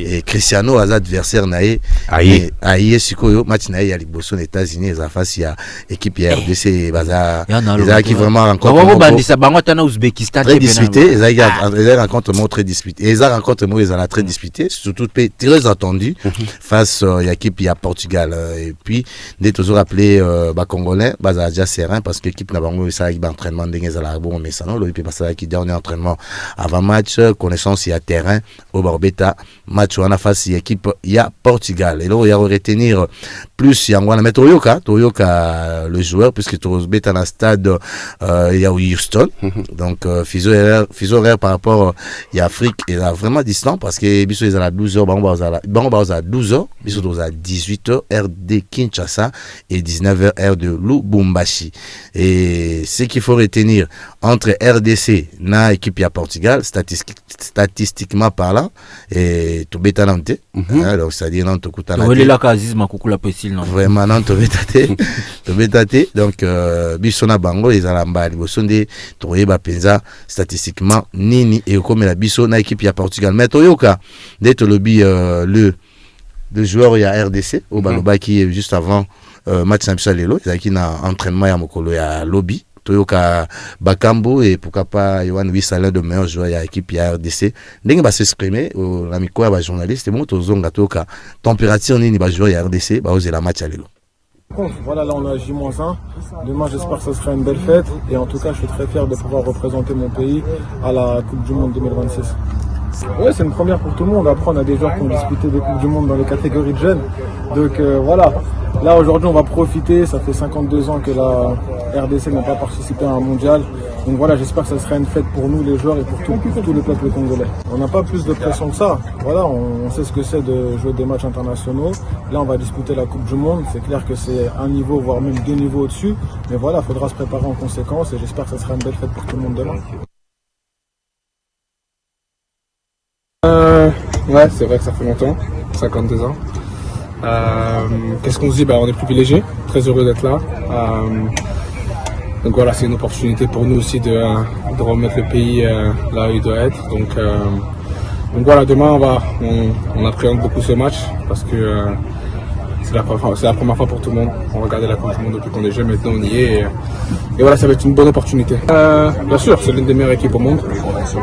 Et Cristiano a adversaire naé aïe sikoyo match naé ya liboso aux États-Unis za face ya équipe ya RDC baza ils qui vraiment rencontre bandisa bango tana Ouzbékistan très disputé, ils rencontre très disputé. Et ils rencontre ils ont très disputé, surtout très attendu face à l'équipe ya Portugal et puis dès toujours appelé ba congolais baza déjà serein parce que l'équipe na bango ça avec entraînement ndenge za la bon mais ça non le puis passer qui dernier entraînement avant match connaissance il y a terrain au Barbeta match on a face à l'équipe il y a Portugal et là il y a retenir plus il y a on mettre Toyoka le joueur puisque Barbeta dans stade il y a Houston donc physio horaire par rapport il y a Afrique il est vraiment distant parce que biso ils à 12h bon à 12h biso à 18h heure de Kinshasa et 19h heure de Lubumbashi. Et ce qu'il faut retenir entre RDC na équipe ya Portugal statistiquement parlant et to betanante donc c'est-à-dire non to kutana vraiment non to betate donc bisona bango les alambali bosonde to yeba penza statistiquement nini et comme la biso na équipe ya Portugal mais toyoka dès to lobby le joueur il y a RDC au Baloba qui est juste avant match Sampsa Lelo ils qui na entraînement ya mokolo ya lobby toyoka Bakambo et pourquoi pas Yohan Wissala de meilleur joueur ya équipe ya RDC ndenge ba s'exprimer la miko ya ba journaliste et moto zonga toyoka température nini ba joueur ya RDC ba oser la match à Lelo. Voilà, là on a J-1. Demain j'espère que ce sera une belle fête et en tout cas je suis très fier de pouvoir représenter mon pays à la Coupe du Monde 2026. Ouais, c'est une première pour tout le monde. Après, on a des joueurs qui ont disputé des Coupes du Monde dans les catégories de jeunes. Donc voilà, là aujourd'hui on va profiter. Ça fait 52 ans que la RDC n'a pas participé à un mondial. Donc voilà, j'espère que ça sera une fête pour nous les joueurs et pour tout le peuple congolais. On n'a pas plus de pression que ça. Voilà, on sait ce que c'est de jouer des matchs internationaux. Là on va disputer la Coupe du Monde. C'est clair que c'est un niveau, voire même 2 niveaux au-dessus. Mais voilà, il faudra se préparer en conséquence et j'espère que ça sera une belle fête pour tout le monde demain. Ouais, c'est vrai que ça fait longtemps, 52 ans. Qu'est-ce qu'on se dit? On est privilégiés, très heureux d'être là. Donc voilà, c'est une opportunité pour nous aussi de remettre le pays là où il doit être. Donc voilà, demain on appréhende beaucoup ce match parce que c'est la première fois pour tout le monde. On regardait la Coupe du Monde depuis qu'on est jeune, maintenant on y est. Et voilà, ça va être une bonne opportunité. Bien sûr, c'est l'une des meilleures équipes au monde.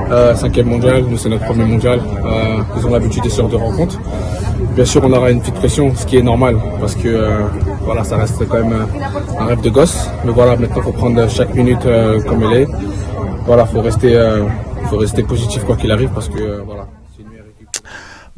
5e mondial, nous c'est notre premier mondial. Ils ont l'habitude de ce genre de rencontres. Bien sûr, on aura une petite pression, ce qui est normal, parce que voilà, ça reste quand même un rêve de gosse. Mais voilà, maintenant il faut prendre chaque minute comme elle est. Voilà, faut rester positif quoi qu'il arrive, parce que voilà.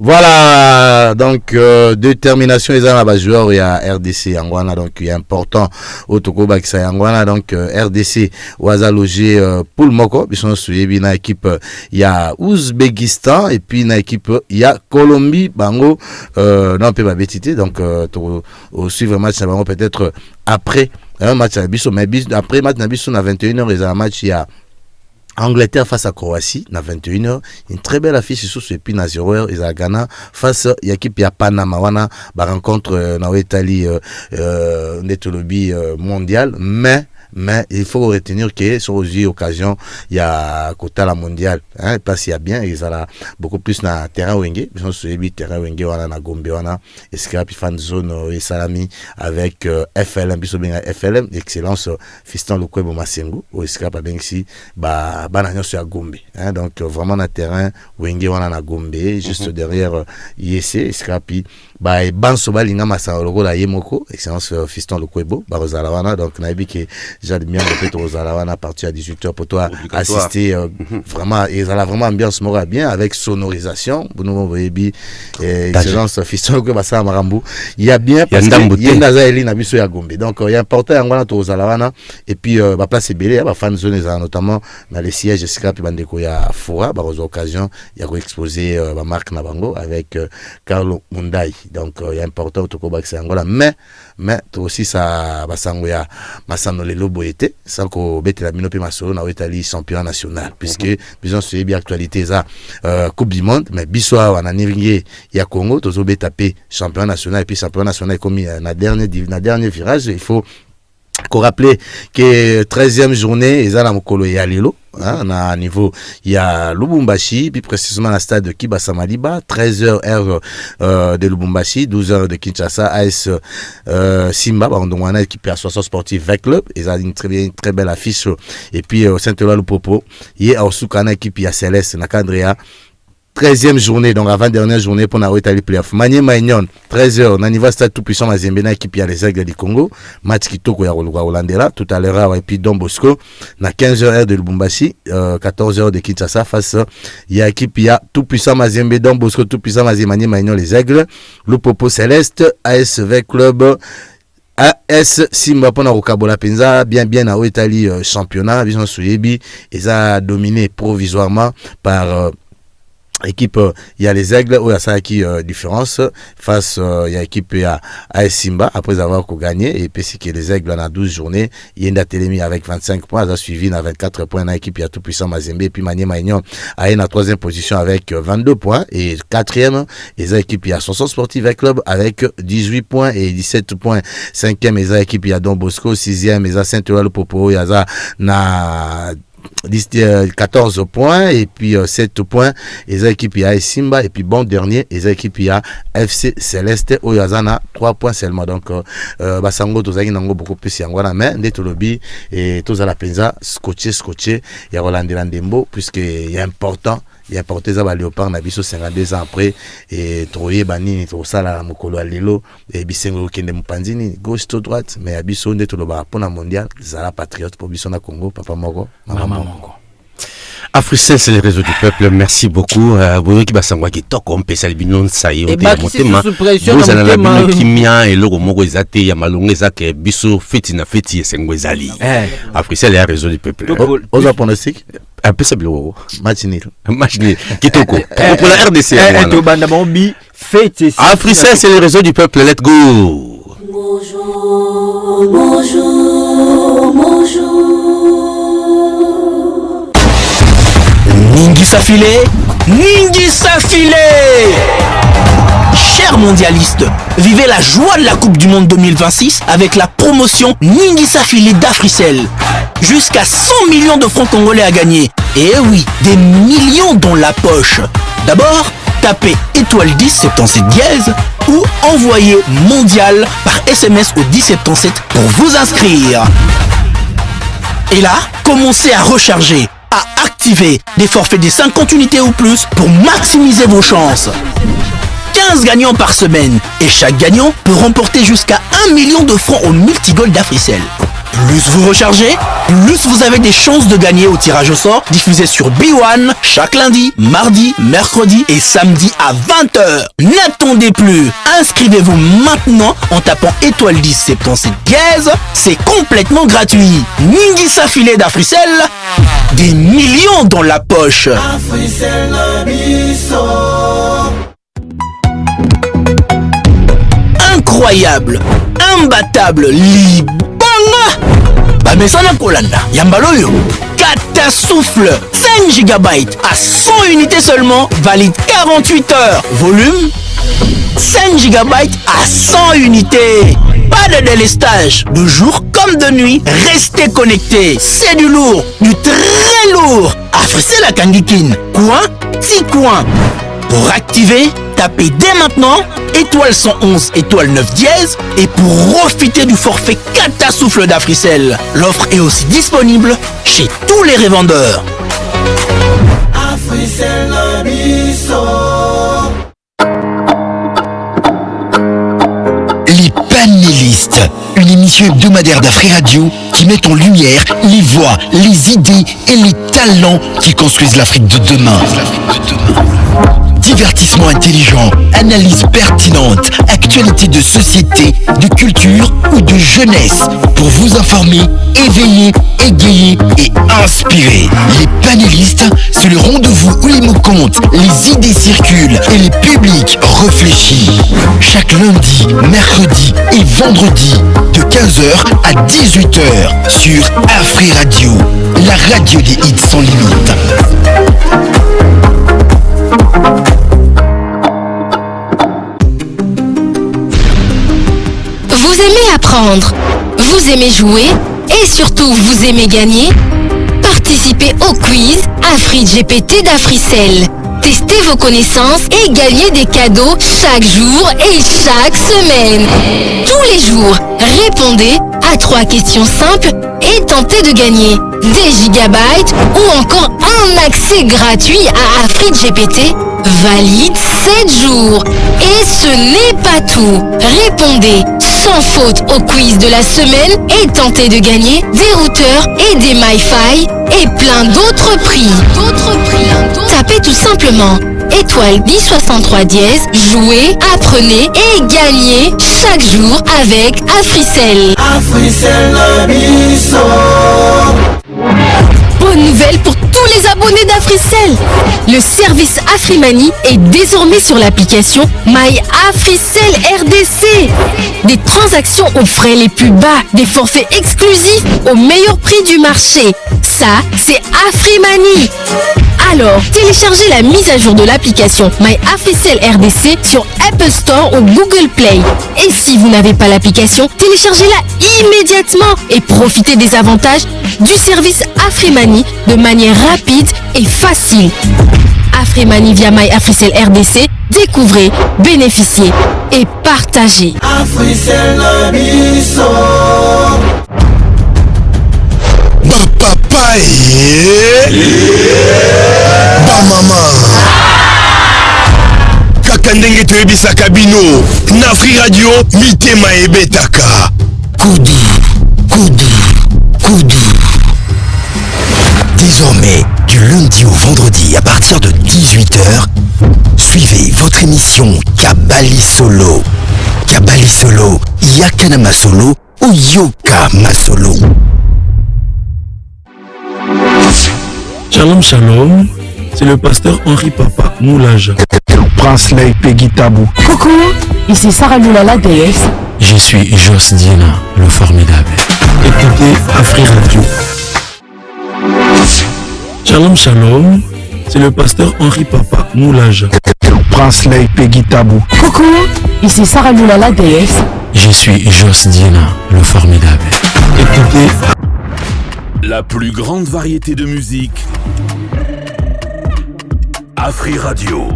Voilà, donc détermination les gens joueurs il y a RDC Angwana donc il est important au Tokoba qui ça Angwana donc RDC waza logé pour Moko ils sont suivis na équipe il y a Ouzbékistan et puis na équipe il y a Colombie bango non peut pas bêtiter donc au suivre match ça va peut-être après un match à Bisso mais après match na Bisso na 21h les un match il y a Angleterre face à Croatie, na 21h, une très belle affiche sous ce puis na 0h, ils ont Ghana face à l'équipe ya Panama, wana ba rencontre na Italie netolobi mondial, mais il faut retenir que sur les occasions il y a quota la mondiale hein parce qu'il y a bien ils ont beaucoup plus na terrain wenge ils sont sur les terrain wenge wana na Gombe wana et scrap fan zone et salami avec FLM biso bien FLM excellence Fiston Lokwebo Masengo au scrap bien ici ba na sur Gombe hein donc vraiment na terrain wenge wana na Gombe juste derrière IEC scrapi ba e banso balinga masalo la yemoko excellence Fiston Lokwebo ba rozala wana donc na bi que j'admire peut-être aux Alawana à partir à 18h pour toi assister vraiment, et ça a vraiment ambiance mora bien avec sonorisation. Vous voyez bien, excellence fiston que ça Marambu. Il y a bien parce qu'il y a Naza Elina Biso ya Gombe. Donc il est important en voilà aux Alawana et puis la place est belle, il y a fan zone notamment dans les sièges scrap bandeko ya Fora, bah aux occasions il y a exposé ma marque Nabango avec Carlo Mundai. Donc il est important au Tokoba c'est Angola mais aussi ça basango ya Masano Lelo Boyete sans ko bete la minope masolo na Italie champion national puisque besoin suivre bien actualité ça Coupe du monde mais biswa wana niringe ya Congo tozo betaper champion national et puis champion national comme na dernier virage il faut qu'on rappelle que 13e journée ils ont mokolo ya lelo à niveau il y a Lubumbashi puis précisément la stade de Kibasa Maliba 13h heure de Lubumbashi 12h de Kinshasa AS Simba donc on a équipe association sportive avec club ils ont une très belle affiche et puis au Saint-Eloi Lupopo il y a aussi une équipe il y a Céleste Nakandrea 13e journée, donc avant-dernière journée pour la Italie Playoff. Manier Maignon, 13h, on y va stade tout puissant Mazembe na équipe il y a les Aigles du Congo. Match qui toko ya Holandela tout à l'heure et puis Don Bosco na 15h de Lubumbashi, 14h de Kinshasa face il y a équipe il y a tout puissant Mazembe Don Bosco tout puissant Mazembe Manier Maignon les Aigles, Lupopo Céleste, ASV Club AS Simba pona Rokabola Penza bien en Italie championnat, vision Suyebi, ils a dominé provisoirement par équipe il y a les Aigles où il y a ça qui différence face il y a équipe il y a AS Simba après avoir gagné et puis c'est que les Aigles en a 12 journées il y a une Télémi avec 25 points ils ont suivi à 24 points dans l'équipe il y a tout puissant Mazembe et puis Manier Maignon a une 3e position avec 22 points et 4e les équipes il y a Sanson Sportive avec club avec 18 points et 17 points 5e les équipes il y a Don Bosco 6e les Saint-Eloi Lupopo il y a na 14 points et puis 7 points les équipes il y a Simba et puis bon dernier les équipes il y a FC Céleste au Yazana 3 points seulement donc basango tozaki nango beaucoup plus yangwana mais ndeto lobi et tozala penza scotché ya Rolandela Ndembo puisque il est important il a porté ça à Léopard na biso 52 ans après et troyer banini to sala mokolo alelo et bisengo kende mpanzini gauche to droite mais abiso ndeto loba pona mondial zala patriote pour biso na Congo papa moko maman moko. Africell, c'est le réseau du peuple. Merci beaucoup. Vous qui basangwa qui toko mpesa libino sayo te motema. Vous allez la bino kimia et logo moko ezate ya malongo ezake biso feti na feti esengo ezali. Africell est le réseau du peuple. Oza pronostic un peu ça bilo. Match nul. Kitoko. Pour la RDC. To banda mombi feti. Africell, c'est le réseau du peuple. Let's go. Bonjour. Ningisa Filé. Chers mondialistes, vivez la joie de la Coupe du Monde 2026 avec la promotion Ningisa Filé d'Africell. Jusqu'à 100 millions de francs congolais à gagner. Et oui, des millions dans la poche. D'abord, tapez étoile 10 77 dièse ou envoyez mondial par SMS au 1077 pour vous inscrire. Et là, commencez à recharger, à activer des forfaits de 50 unités ou plus pour maximiser vos chances. 15 gagnants par semaine et chaque gagnant peut remporter jusqu'à 1 million de francs au multigold d'Africell. Plus vous rechargez, plus vous avez des chances de gagner au tirage au sort diffusé sur B1 chaque lundi, mardi, mercredi et samedi à 20h. N'attendez plus, inscrivez-vous maintenant en tapant étoile 10 77 dièse, c'est complètement gratuit. Ningisa Filé d'Africell, des millions dans la poche. Incroyable, imbattable, Libanga. Bamesana Kolanda, Yambaloyo. Catasouffle, 5 GB à 100 unités seulement, valide 48 heures. Volume 5 GB à 100 unités. Pas de délestage, de jour comme de nuit, restez connectés. C'est du lourd, du très lourd. Africell la Kangikin, coin, petit coin. Pour activer, tapez dès maintenant étoile 111 étoile 9 dièse et pour profiter du forfait Catasouffle d'Africell. L'offre est aussi disponible chez tous les revendeurs. Africell Lipan Panéliste, une émission hebdomadaire d'Afri Radio qui met en lumière les voix, les idées et les talents qui construisent l'Afrique de demain. Divertissement intelligent, analyse pertinente, actualité de société, de culture ou de jeunesse pour vous informer, éveiller, égayer et inspirer. Les panélistes, c'est le rendez-vous où les mots comptent, les idées circulent et les publics réfléchissent. Chaque lundi, mercredi et vendredi de 15h à 18h sur Afri Radio, la radio des hits sans limite. Vous aimez apprendre, vous aimez jouer et surtout vous aimez gagner? Participez au quiz AfriGPT d'Africell. Testez vos connaissances et gagnez des cadeaux chaque jour et chaque semaine. Tous les jours, répondez à 3 questions simples et tentez de gagner des gigabytes ou encore un accès gratuit à AfriGPT valide 7 jours. Et ce n'est pas tout. Répondez sans faute au quiz de la semaine et tentez de gagner des routeurs et des MiFi et plein d'autres prix. Tapez tout simplement étoile 1063 dièse, jouez, apprenez et gagnez chaque jour avec Africell. Bonne nouvelle pour tous les abonnés d'Africell. Le service Afrimani est désormais sur l'application My Africell RDC. Des transactions aux frais les plus bas, des forfaits exclusifs au meilleur prix du marché. Ça, c'est Afrimani. Alors, téléchargez la mise à jour de l'application My Africell RDC sur Apple Store ou Google Play. Et si vous n'avez pas l'application, téléchargez-la immédiatement et profitez des avantages du service Afrimani de manière rapide et facile. Afrimani via My Africell RDC, découvrez, bénéficiez et partagez. Papa bamama kaka ndenge toyebisaka bino na Afri Radio mitema ebetaka Kudu. Désormais, du lundi au vendredi à partir de 18h, suivez votre émission Kabali Solo. Kabali Solo, Yakana Masolo ou Yoka Masolo. Shalom Shalom, c'est le pasteur Henri Papa Moulage. Prince Lei Peggy Tabou. Coucou, ici Sarah Lula la déesse. Je suis Jos Dina, le formidable. Écoutez Afri Radio. Shalom Shalom, c'est le pasteur Henri Papa Moulage. Prince Lei Peggy Tabou. Coucou, ici Sarah Lula la déesse. Je suis Jos Dina, le formidable. Écoutez la plus grande variété de musique. Afri Radio.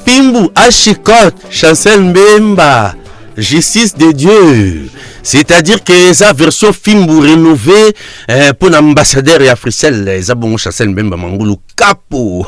Pimbu, Ashikot, Chancel Mbemba, Justice de Dieu. C'est-à-dire que sa version Fimbu rénovée pour l'ambassadeur et Africell, ça bon Chancel Mbemba Mangulu Capo.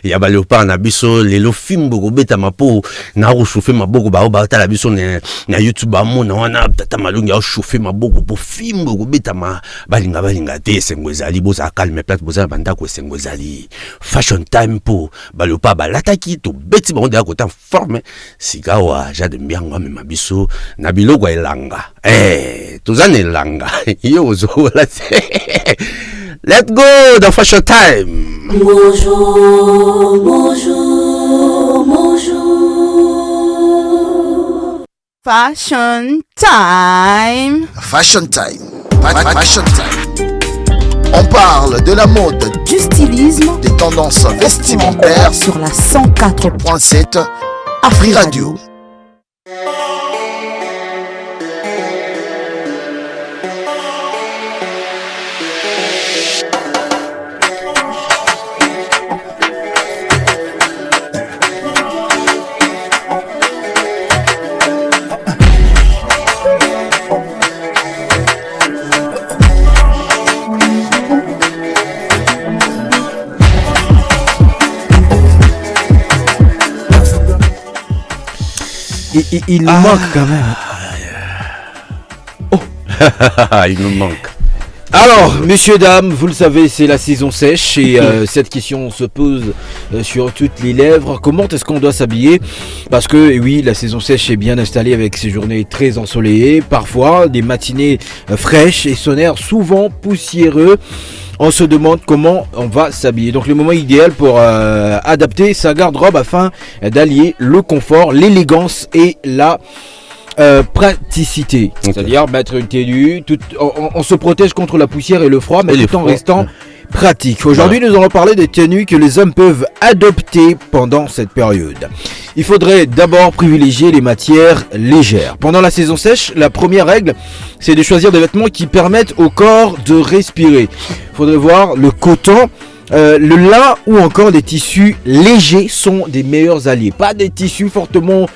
Ya balopa na biso lelo Fimbu gobeta mapo na chauffer maboko ba ba ta biso na YouTube amona wana tata malungi a chauffer maboko pour Fimbu gobeta ma balinga te sengozali boza calme place boza banda ko sengozali fashion time pour balopa balataki to beti ba ndako ta forme sikawa jade mbianga me mabiso na biloko elanga. Tuzane langa. Yo zo la. Let's go the fashion time. Bonjour. Fashion time. Fashion time. Fashion time. On parle de la mode, du stylisme, des tendances vestimentaires sur la 104.7 Afri Radio. il nous manque quand même. Il nous manque. Alors, messieurs, dames, vous le savez, c'est la saison sèche et cette question se pose sur toutes les lèvres. Comment est-ce qu'on doit s'habiller? Parce que, oui, la saison sèche est bien installée avec ces journées très ensoleillées, parfois des matinées fraîches et sonnaires, souvent poussiéreux. On se demande comment on va s'habiller. Donc le moment idéal pour adapter sa garde-robe afin d'allier le confort, l'élégance et la praticité. C'est-à-dire mettre une tenue, on se protège contre la poussière et le froid, mais tout en restant pratique. Aujourd'hui, nous allons parler des tenues que les hommes peuvent adopter pendant cette période. Il faudrait d'abord privilégier les matières légères. Pendant la saison sèche, la première règle, c'est de choisir des vêtements qui permettent au corps de respirer. Il faudrait voir le coton, le lin ou encore des tissus légers sont des meilleurs alliés. Pas des tissus fortement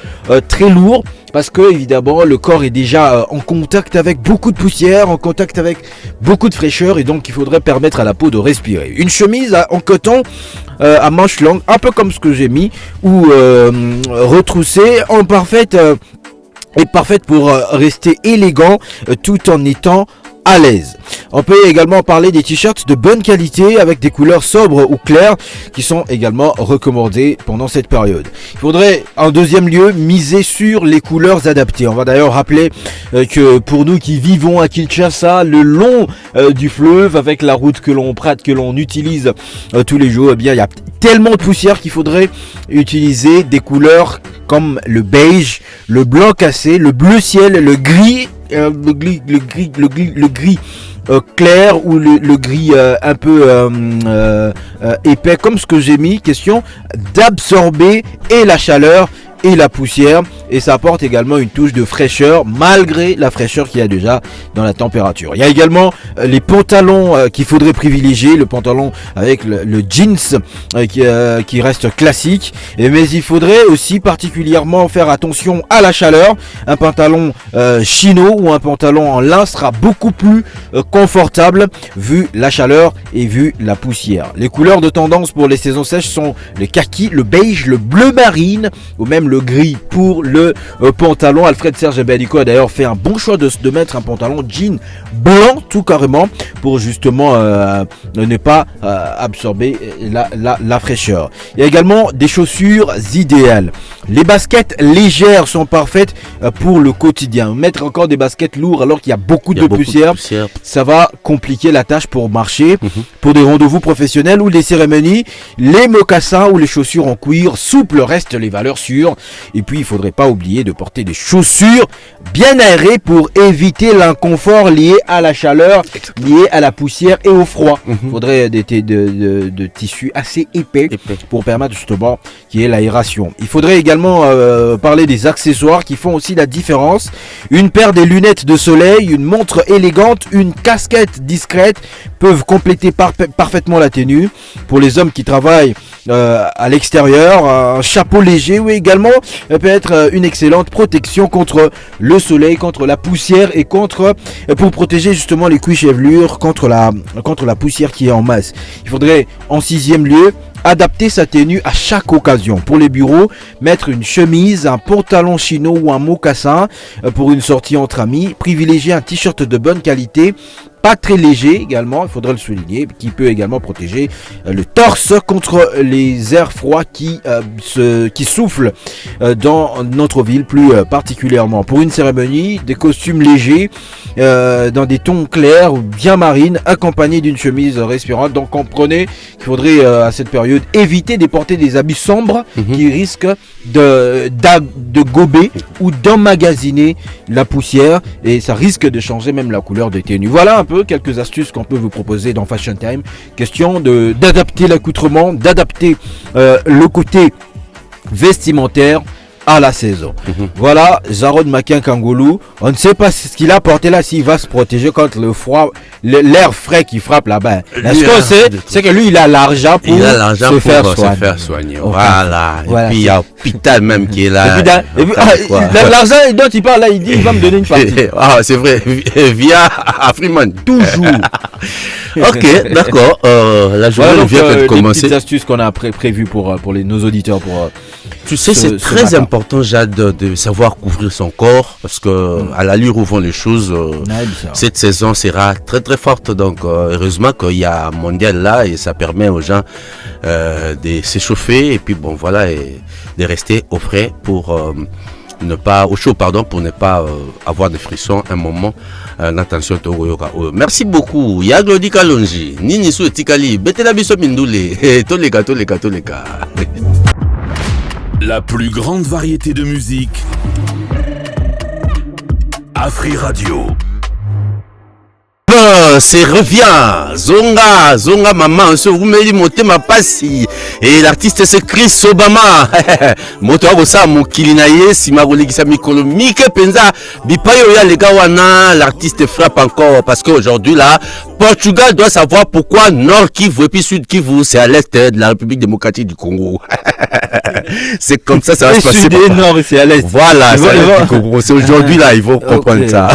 très lourds, parce que évidemment le corps est déjà en contact avec beaucoup de poussière, en contact avec beaucoup de fraîcheur, et donc il faudrait permettre à la peau de respirer. Une chemise en coton à manches longues, un peu comme ce que j'ai mis, ou retroussée, est parfaite pour rester élégant tout en étant à l'aise. On peut également parler des t-shirts de bonne qualité avec des couleurs sobres ou claires qui sont également recommandées pendant cette période. Il faudrait en deuxième lieu miser sur les couleurs adaptées. On va d'ailleurs rappeler que pour nous qui vivons à Kinshasa, le long du fleuve, avec la route que l'on prête, que l'on utilise tous les jours, eh bien il y a tellement de poussière qu'il faudrait utiliser des couleurs comme le beige, le blanc cassé, le bleu ciel, le gris clair ou le gris un peu épais, comme ce que j'ai mis, question d'absorber et la chaleur et la poussière, et ça apporte également une touche de fraîcheur malgré la fraîcheur qu'il y a déjà dans la température. Il y a également les pantalons qu'il faudrait privilégier, le pantalon avec le jeans qui reste classique, mais il faudrait aussi particulièrement faire attention à la chaleur. Un pantalon chino ou un pantalon en lin sera beaucoup plus confortable vu la chaleur et vu la poussière. Les couleurs de tendance pour les saisons sèches sont le kaki, le beige, le bleu marine ou même le gris pour le pantalon. Alfred Serge Badico a d'ailleurs fait un bon choix de mettre un pantalon jean blanc tout carrément pour justement ne pas absorber la fraîcheur. Il y a également des chaussures idéales. Les baskets légères sont parfaites pour le quotidien. Mettre encore des baskets lourdes alors qu'il y a beaucoup de poussière, ça va compliquer la tâche pour marcher. Pour des rendez-vous professionnels ou des cérémonies, les mocassins ou les chaussures en cuir souples restent les valeurs sûres. Et puis il ne faudrait pas oublier de porter des chaussures bien aérées pour éviter l'inconfort lié à la chaleur, lié à la poussière et au froid. Il faudrait de tissus assez épais pour permettre justement qu'il y ait l'aération. Il faudrait également parler des accessoires qui font aussi la différence. Une paire de lunettes de soleil, une montre élégante, une casquette discrète peuvent compléter parfaitement la tenue. Pour les hommes qui travaillent à l'extérieur, un chapeau léger ou également peut être une excellente protection contre le soleil, contre la poussière et pour protéger justement les cuisses chevelures contre la poussière qui est en masse. Il faudrait en sixième lieu adapter sa tenue à chaque occasion. Pour les bureaux, mettre une chemise, un pantalon chino ou un mocassin pour une sortie entre amis. Privilégier un t-shirt de bonne qualité, pas très léger également, il faudrait le souligner, qui peut également protéger le torse contre les airs froids qui soufflent dans notre ville plus particulièrement. Pour une cérémonie, des costumes légers dans des tons clairs ou bien marines, accompagnés d'une chemise respirante. Donc comprenez qu'il faudrait à cette période éviter de porter des habits sombres qui risquent de gober ou d'emmagasiner la poussière, et ça risque de changer même la couleur des tenues. Voilà un peu quelques astuces qu'on peut vous proposer dans Fashion Time. Question d'adapter l'accoutrement, d'adapter le côté vestimentaire à la saison. Voilà, Jarod Makin Kangoulou. On ne sait pas ce qu'il a porté là, s'il va se protéger contre le froid, l'air frais qui frappe là-bas. Ce qu'on sait, c'est que lui, il a l'argent pour se faire soigner. Voilà. Et puis il y a l'hôpital même qui est là. L'argent dont il parle là, il dit il va me donner une partie. Ah, c'est vrai, via Afriman. Toujours. Ok, d'accord. La journée vient de commencer. Des petites astuces qu'on a prévues pour nos auditeurs pour Tu sais, c'est très important, Jade, de savoir couvrir son corps, parce que à l'allure où vont les choses, cette saison sera très très forte. Donc, heureusement qu'il y a un mondial là, et ça permet aux gens de s'échauffer, et puis bon, voilà, et de rester au frais pour au chaud, pour ne pas avoir de frissons un moment. Attention, merci beaucoup. Yaglodi Kalonji, Nini Sou Tikali, Betela Biso Mindule, Toleka. La plus grande variété de musique. Afri Radio. C'est revient. Zonga maman, se roumeli motema pasi. Et l'artiste c'est Chris Obama. Moto abosa mokili na ye sima kolikisa mikolo mike penza bipayo ya les gars wana, l'artiste frappe encore parce qu'aujourd'hui là Portugal doit savoir pourquoi Nord Kivu et puis Sud Kivu c'est à l'est de la République démocratique du Congo. C'est comme ça va se passer. Sud et Nord c'est à l'est. Voilà, c'est aujourd'hui là ils vont comprendre ça.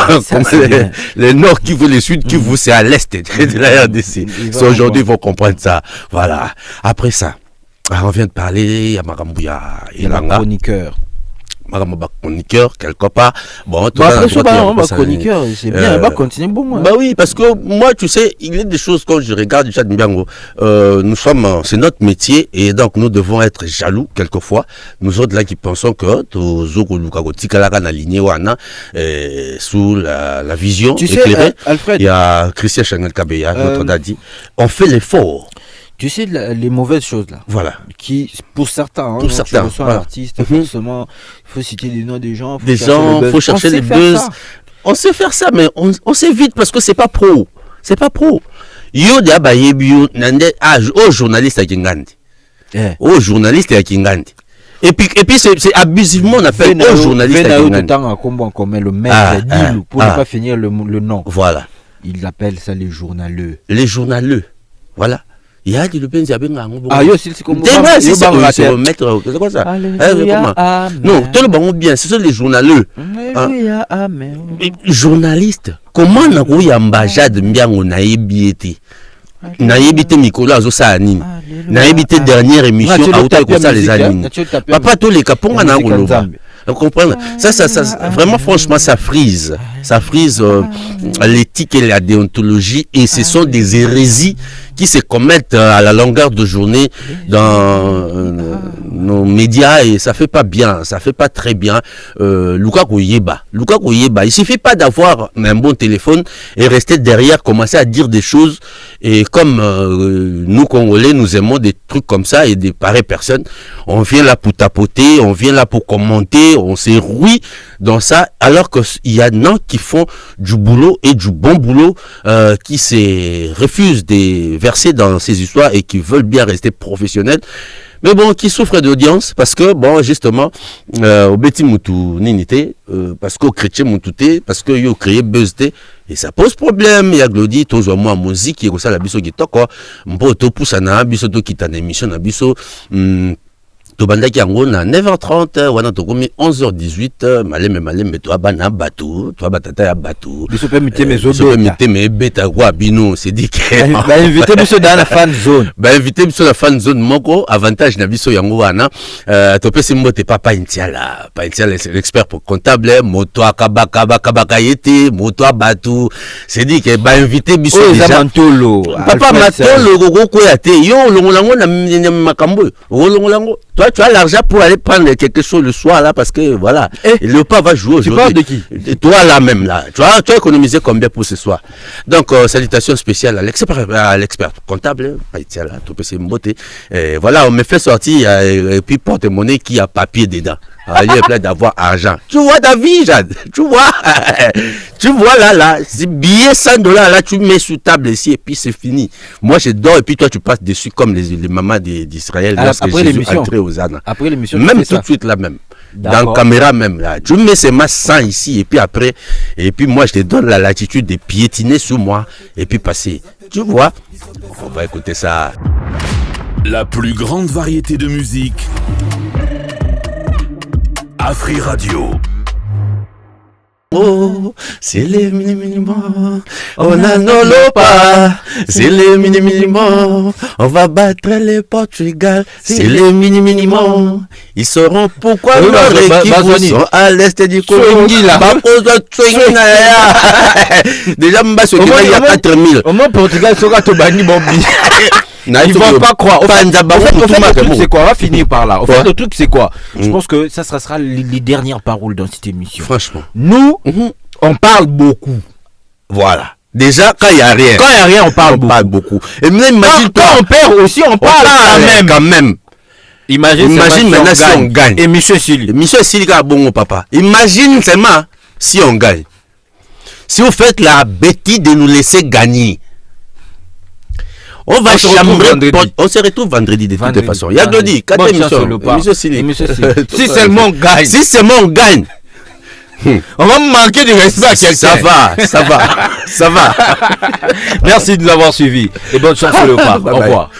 Les Nord Kivu, les Sud Kivu c'est à l'est de la RDC. C'est aujourd'hui ils vont comprendre ça. Voilà. Après ça, on vient de parler à Marambouya et Langa. Chroniqueur. Chroniqueur, quelque part. Bon, chroniqueur, c'est bien, on va continuer bon moi. Bah oui, parce que moi, tu sais, il y a des choses quand je regarde Chad Mbiango, c'est notre métier et donc nous devons être jaloux quelquefois. Nous autres là qui pensons que sous la vision éclairée, Alfred, il y a Christian Chanel Kabeya, notre daddy, on fait l'effort. Tu sais, les mauvaises choses là. Voilà. Qui, pour certains, tu reçois un artiste, forcément, il faut citer des noms des gens. Il faut chercher les buzz. On sait faire ça, mais on sait vite parce que c'est pas pro. C'est pas pro. Yo de abayebiyo nande au journaliste à Kingandi. Au journaliste à Kingandi. Et puis c'est abusivement on appelle au journaliste à Kingandi. Le maître dit pour ne pas finir le nom. Voilà. Il appelle ça les journaleux. Les journaleux. Voilà. Il y a du Penzi c'est comme se remettre, c'est quoi ça? Non, tout le monde bien, ce sont les journaleux. Journalistes. Comment n'a pas eu un bajad Mbiango naïbité? Naïbité Nicolas Azosa anime. Naïbité dernière émission à Outa Kosa les animes. Papa tous les caponga n'a pas. Vous comprenez? Ça, vraiment, franchement, ça frise l'éthique et la déontologie, et ce sont des hérésies qui se commettent à la longueur de journée dans nos médias, et ça fait pas bien, ça fait pas très bien. Lukaku Yeba, il suffit pas d'avoir un bon téléphone et rester derrière, commencer à dire des choses, et comme nous Congolais, nous aimons des trucs comme ça et des pareilles personnes, on vient là pour tapoter, on vient là pour commenter, on s'érouille dans ça, alors qu'il y a des gens qui font du boulot et du bon boulot, qui se refusent de verser dans ces histoires et qui veulent bien rester professionnels, mais bon, qui souffrent d'audience parce que, bon, justement, au Beti Moutou Ninité, parce qu'au chrétien Moutouté, parce que yo créé buzzté, et ça pose problème. Il y a Glody, toujours moi, musique, qui est ça, la biso qui toque, mpo to poussana, biso to qui t'en émission, na biso, Tobanda qui en a 9h30, wana to komi 11h18, malem toi bana bateau, toi batata ya bateau. Biso peut miter mes autres. Biso peut miter mes bêta quoi bino, c'est dit que bah inviter biso dans la fan zone. Bah inviter biso la fan zone moko, avantage na biso yango wana, to pe simbo te papa intiala, pa intiala c'est l'expert pour comptable, moto kabaka yete, moto bateau. C'est dit que bah inviter biso déjà. Papa matolo goko ya te, yo longolango na makambo, longolango. Toi, tu as l'argent pour aller prendre quelque chose le soir là parce que voilà, le pas va jouer aujourd'hui. Tu parles de qui? Toi là même là. Tu as économisé combien pour ce soir? Donc salutations spéciales à l'expert comptable, Haïtien là, tout c'est beauté. Voilà, on me fait sortir et puis porte-monnaie qui a papier dedans. Il est plein d'avoir argent. Tu vois David, Jade, tu vois là, c'est billet $100 là, tu mets sur table ici et puis c'est fini. Moi je dors et puis toi tu passes dessus comme les mamans d'Israël lorsque Jésus entrait aux ânes. Après l'émission, même tout de suite là même. Dans la caméra même là. Tu mets ces masses 100 ici et puis après, et puis moi je te donne la latitude de piétiner sur moi et puis passer. Tu vois? On va écouter ça. La plus grande variété de musique. Afri Radio. Oh, c'est les mini-minimum. On a nos lopas. C'est les mini-minimum. On va battre les Portugal. C'est les mini-minimum. Ils sauront pourquoi leurs équipes sont à l'est du Congo. Déjà, Mbasso, il y a 4000. Au moins, Portugal sera tout banni, Bambi. Ils vont pas croire. Au fait, le truc, c'est quoi? On va finir par là. Au fait, le truc, c'est quoi? Je pense que ça sera les dernières paroles dans cette émission. Franchement. Nous, on parle beaucoup. Voilà. Déjà, quand il n'y a rien. Quand il n'y a rien, on parle beaucoup. Et même, imagine quand on perd aussi, on parle quand même. Imagine maintenant si on gagne. Et Michel Sili. Michel Sili, bon, papa. Imagine seulement si on gagne. Si vous faites la bêtise de nous laisser gagner. On va chambrer. On se retrouve vendredi de toute façon. Il y a deux dit, 4 émissions. Si seulement on gagne. Si seulement on gagne. On va manquer de respect à quelqu'un. Ça va. Merci de nous avoir suivis. Et bonne chance au Léopard. Au revoir.